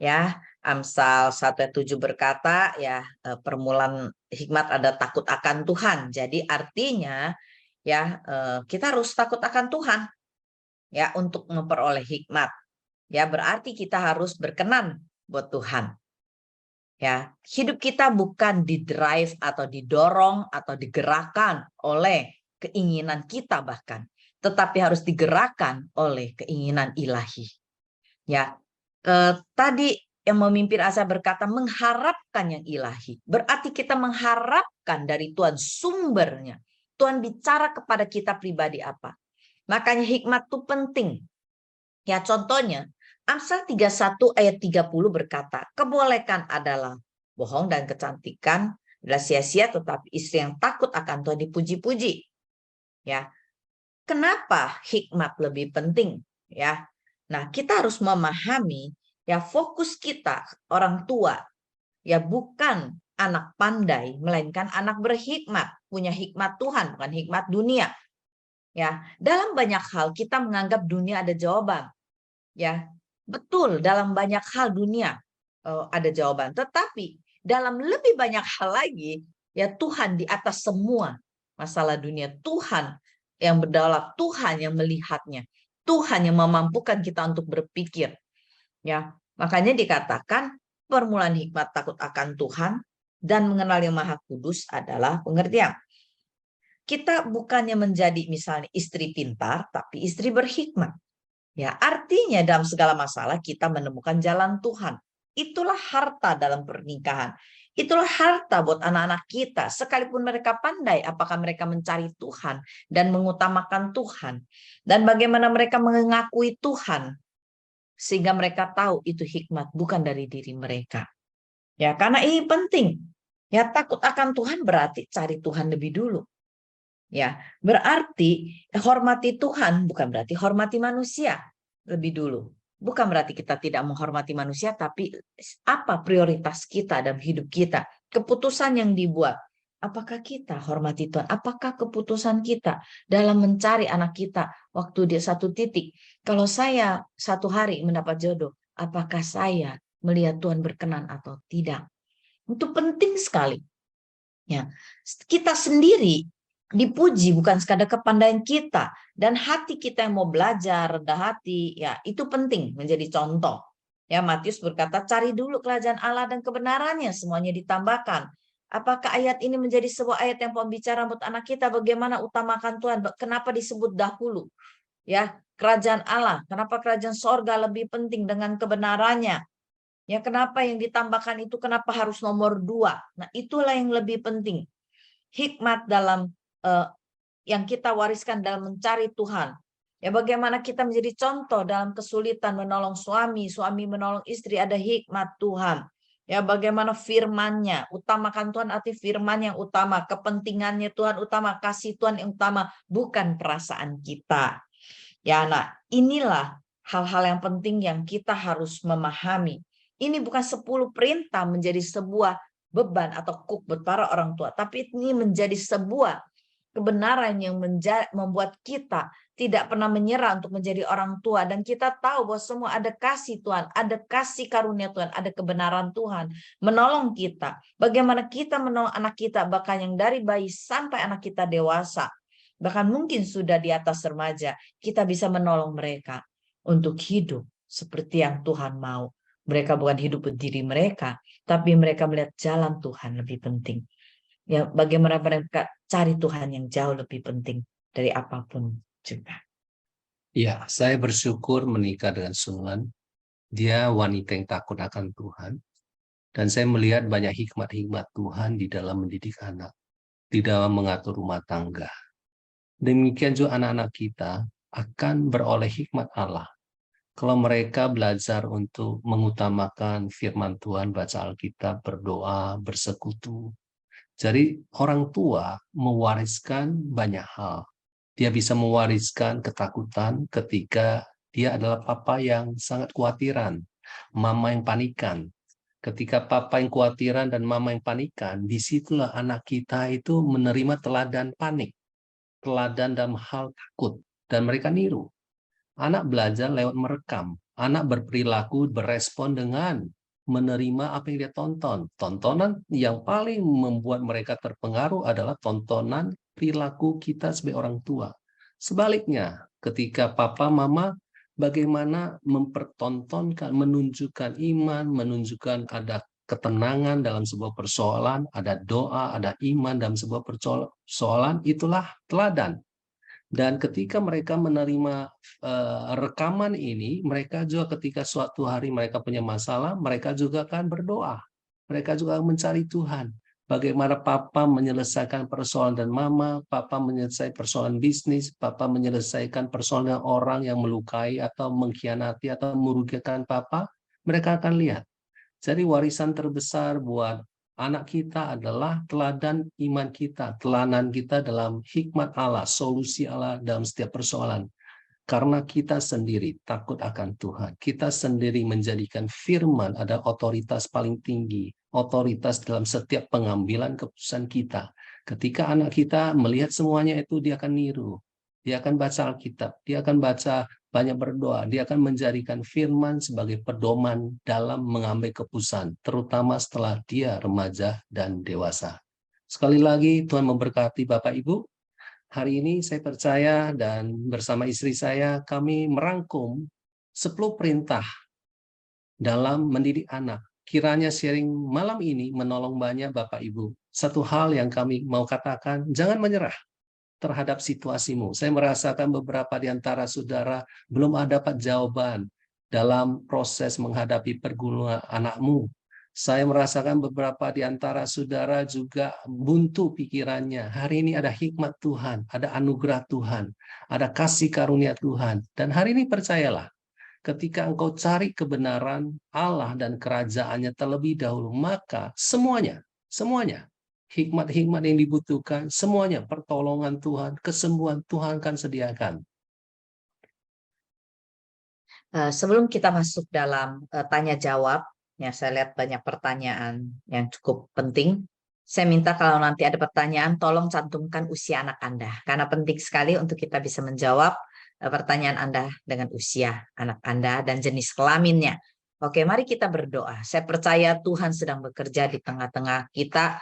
Ya, Amsal 1:7 berkata, ya, permulaan hikmat ada takut akan Tuhan. Jadi artinya, ya, kita harus takut akan Tuhan, ya, untuk memperoleh hikmat. Ya, berarti kita harus berkenan buat Tuhan. Ya, hidup kita bukan didrive atau didorong atau digerakkan oleh keinginan kita bahkan, tetapi harus digerakkan oleh keinginan ilahi. Ya, tadi yang memimpin Asa berkata mengharapkan yang ilahi. Berarti kita mengharapkan dari Tuhan sumbernya. Tuhan bicara kepada kita pribadi apa. Makanya hikmat itu penting. Ya, contohnya Amsal 31 ayat 30 berkata, kebolehkan adalah bohong dan kecantikan adalah sia-sia, tetapi istri yang takut akan Tuhan dipuji-puji. Ya, kenapa hikmat lebih penting? Ya, nah kita harus memahami, ya, fokus kita orang tua, ya, bukan anak pandai, melainkan anak berhikmat, punya hikmat Tuhan, bukan hikmat dunia. Ya, dalam banyak hal kita menganggap dunia ada jawaban. Ya, betul, dalam banyak hal dunia ada jawaban, tetapi dalam lebih banyak hal lagi, ya, Tuhan di atas semua masalah dunia. Tuhan yang berdaulat, Tuhan yang melihatnya, Tuhan yang memampukan kita untuk berpikir. Ya, makanya dikatakan permulaan hikmat takut akan Tuhan dan mengenal Yang Maha Kudus adalah pengertian. Kita bukannya menjadi misalnya istri pintar, tapi istri berhikmat. Ya, artinya dalam segala masalah kita menemukan jalan Tuhan. Itulah harta dalam pernikahan. Itulah harta buat anak-anak kita. Sekalipun mereka pandai, apakah mereka mencari Tuhan dan mengutamakan Tuhan. Dan bagaimana mereka mengakui Tuhan. Sehingga mereka tahu itu hikmat, bukan dari diri mereka. Ya, karena ini penting. Ya, takut akan Tuhan berarti cari Tuhan lebih dulu. Ya, berarti hormati Tuhan bukan berarti hormati manusia lebih dulu. Bukan berarti kita tidak menghormati manusia, tapi apa prioritas kita dalam hidup kita? Keputusan yang dibuat, apakah kita hormati Tuhan? Apakah keputusan kita dalam mencari anak kita waktu di satu titik? Kalau saya satu hari mendapat jodoh, apakah saya melihat Tuhan berkenan atau tidak? Itu penting sekali. Ya, kita sendiri dipuji bukan sekadar kepandaian kita dan hati kita yang mau belajar, rendah hati, ya itu penting menjadi contoh. Ya, Matius berkata, cari dulu kerajaan Allah dan kebenarannya, semuanya ditambahkan. Apakah ayat ini menjadi sebuah ayat yang pembicara buat anak kita? Bagaimana utamakan Tuhan? Kenapa disebut dahulu? Ya, kerajaan Allah. Kenapa kerajaan sorga lebih penting dengan kebenarannya? Ya, kenapa yang ditambahkan itu kenapa harus nomor 2? Nah, itulah yang lebih penting. Hikmat dalam yang kita wariskan dalam mencari Tuhan. Ya, bagaimana kita menjadi contoh dalam kesulitan menolong suami, suami menolong istri, ada hikmat Tuhan. Ya, bagaimana firman-Nya, utamakan Tuhan arti firman yang utama, kepentingannya Tuhan utama, kasih Tuhan yang utama, bukan perasaan kita. Ya, nah, inilah hal-hal yang penting yang kita harus memahami. Ini bukan 10 perintah menjadi sebuah beban atau kuk buat para orang tua, tapi ini menjadi sebuah kebenaran yang membuat kita tidak pernah menyerah untuk menjadi orang tua. Dan kita tahu bahwa semua ada kasih Tuhan, ada kasih karunia Tuhan, ada kebenaran Tuhan menolong kita. Bagaimana kita menolong anak kita, bahkan yang dari bayi sampai anak kita dewasa, bahkan mungkin sudah di atas remaja, kita bisa menolong mereka untuk hidup seperti yang Tuhan mau. Mereka bukan hidup berdiri mereka, tapi mereka melihat jalan Tuhan lebih penting. Ya, bagaimana mereka cari Tuhan yang jauh lebih penting dari apapun juga.
Ya, saya bersyukur menikah dengan Sunan. Dia wanita yang takut akan Tuhan. Dan saya melihat banyak hikmat-hikmat Tuhan di dalam mendidik anak, di dalam mengatur rumah tangga. Demikian juga anak-anak kita, akan beroleh hikmat Allah. Kalau mereka belajar untuk mengutamakan firman Tuhan, baca Alkitab, berdoa, bersekutu. Jadi orang tua mewariskan banyak hal. Dia bisa mewariskan ketakutan ketika dia adalah papa yang sangat khawatiran, mama yang panikan. Ketika papa yang khawatiran dan mama yang panikan, disitulah anak kita itu menerima teladan panik, teladan dalam hal takut, dan mereka niru. Anak belajar lewat merekam. Anak berperilaku, berespon dengan menerima apa yang dia tonton. Tontonan yang paling membuat mereka terpengaruh adalah tontonan perilaku kita sebagai orang tua. Sebaliknya, ketika papa, mama, bagaimana mempertontonkan, menunjukkan iman, menunjukkan ada ketenangan dalam sebuah persoalan, ada doa, ada iman dalam sebuah persoalan, itulah teladan. Dan ketika mereka menerima rekaman ini, mereka juga ketika suatu hari mereka punya masalah, mereka juga akan berdoa. Mereka juga akan mencari Tuhan. Bagaimana papa menyelesaikan persoalan dan mama, papa menyelesaikan persoalan bisnis, papa menyelesaikan persoalan orang yang melukai atau mengkhianati atau merugikan papa, mereka akan lihat. Jadi warisan terbesar buat anak kita adalah teladan iman kita, teladan kita dalam hikmat Allah, solusi Allah dalam setiap persoalan. Karena kita sendiri takut akan Tuhan. Kita sendiri menjadikan firman ada otoritas paling tinggi, otoritas dalam setiap pengambilan keputusan kita. Ketika anak kita melihat semuanya itu, dia akan niru. Dia akan baca Alkitab, dia akan baca banyak berdoa, dia akan menjadikan firman sebagai pedoman dalam mengambil keputusan, terutama setelah dia remaja dan dewasa. Sekali lagi, Tuhan memberkati Bapak Ibu. Hari ini saya percaya dan bersama istri saya, kami merangkum 10 perintah dalam mendidik anak. Kiranya sharing malam ini menolong banyak Bapak Ibu. Satu hal yang kami mau katakan, jangan menyerah terhadap situasimu. Saya merasakan beberapa di antara saudara belum dapat jawaban dalam proses menghadapi pergumulan anakmu. Saya merasakan beberapa di antara saudara juga buntu pikirannya. Hari ini ada hikmat Tuhan, ada anugerah Tuhan, ada kasih karunia Tuhan. Dan hari ini percayalah, ketika engkau cari kebenaran Allah dan kerajaannya terlebih dahulu, maka semuanya, hikmat-hikmat yang dibutuhkan, semuanya pertolongan Tuhan, kesembuhan Tuhan akan sediakan.
Sebelum kita masuk dalam tanya jawab, ya saya lihat banyak pertanyaan yang cukup penting. Saya minta kalau nanti ada pertanyaan, tolong cantumkan usia anak Anda, karena penting sekali untuk kita bisa menjawab pertanyaan Anda dengan usia anak Anda dan jenis kelaminnya. Oke, mari kita berdoa. Saya percaya Tuhan sedang bekerja di tengah-tengah kita.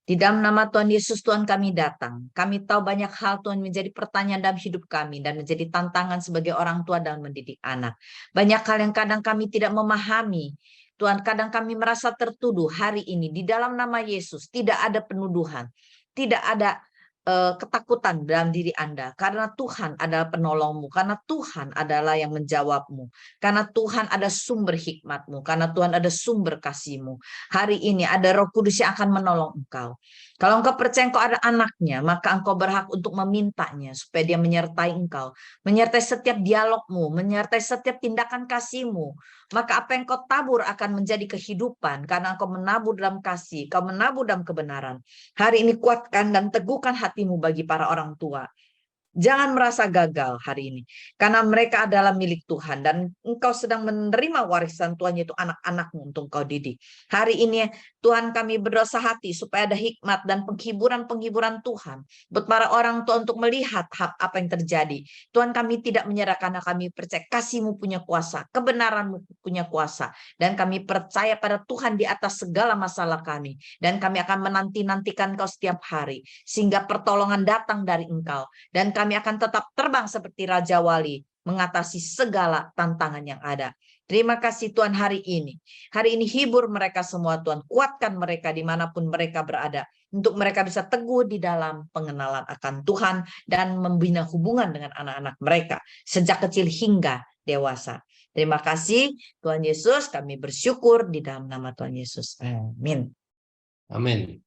Di dalam nama Tuhan Yesus, Tuhan kami datang. Kami tahu banyak hal Tuhan menjadi pertanyaan dalam hidup kami dan menjadi tantangan sebagai orang tua dalam mendidik anak. Banyak hal yang kadang kami tidak memahami. Tuhan, kadang kami merasa tertuduh. Hari ini di dalam nama Yesus tidak ada penuduhan, tidak ada ketakutan dalam diri Anda, karena Tuhan adalah penolongmu, karena Tuhan adalah yang menjawabmu, karena Tuhan ada sumber hikmatmu, karena Tuhan ada sumber kasihmu. Hari ini ada Roh Kudus yang akan menolong engkau. Kalau engkau percaya engkau ada anaknya, maka engkau berhak untuk memintanya supaya dia menyertai engkau, menyertai setiap dialogmu, menyertai setiap tindakan kasihmu. Maka apa yang kau tabur akan menjadi kehidupan, karena engkau menabur dalam kasih, kau menabur dalam kebenaran. Hari ini kuatkan dan teguhkan hatimu bagi para orang tua. Jangan merasa gagal hari ini, karena mereka adalah milik Tuhan dan engkau sedang menerima warisan Tuhan, yaitu anak-anakmu untuk engkau didik. Hari ini Tuhan, kami berdoa hati supaya ada hikmat dan penghiburan Tuhan buat para orang tua untuk melihat apa yang terjadi. Tuhan, kami tidak menyerah karena kami percaya kasih-Mu punya kuasa, kebenaran-Mu punya kuasa, dan kami percaya pada Tuhan di atas segala masalah kami, dan kami akan menanti-nantikan Engkau setiap hari sehingga pertolongan datang dari Engkau, dan kami akan tetap terbang seperti Raja Wali mengatasi segala tantangan yang ada. Terima kasih Tuhan hari ini. Hari ini hibur mereka semua Tuhan. Kuatkan mereka dimanapun mereka berada. Untuk mereka bisa teguh di dalam pengenalan akan Tuhan dan membina hubungan dengan anak-anak mereka. Sejak kecil hingga dewasa. Terima kasih Tuhan Yesus. Kami bersyukur di dalam nama Tuhan Yesus. Amin.
Amin.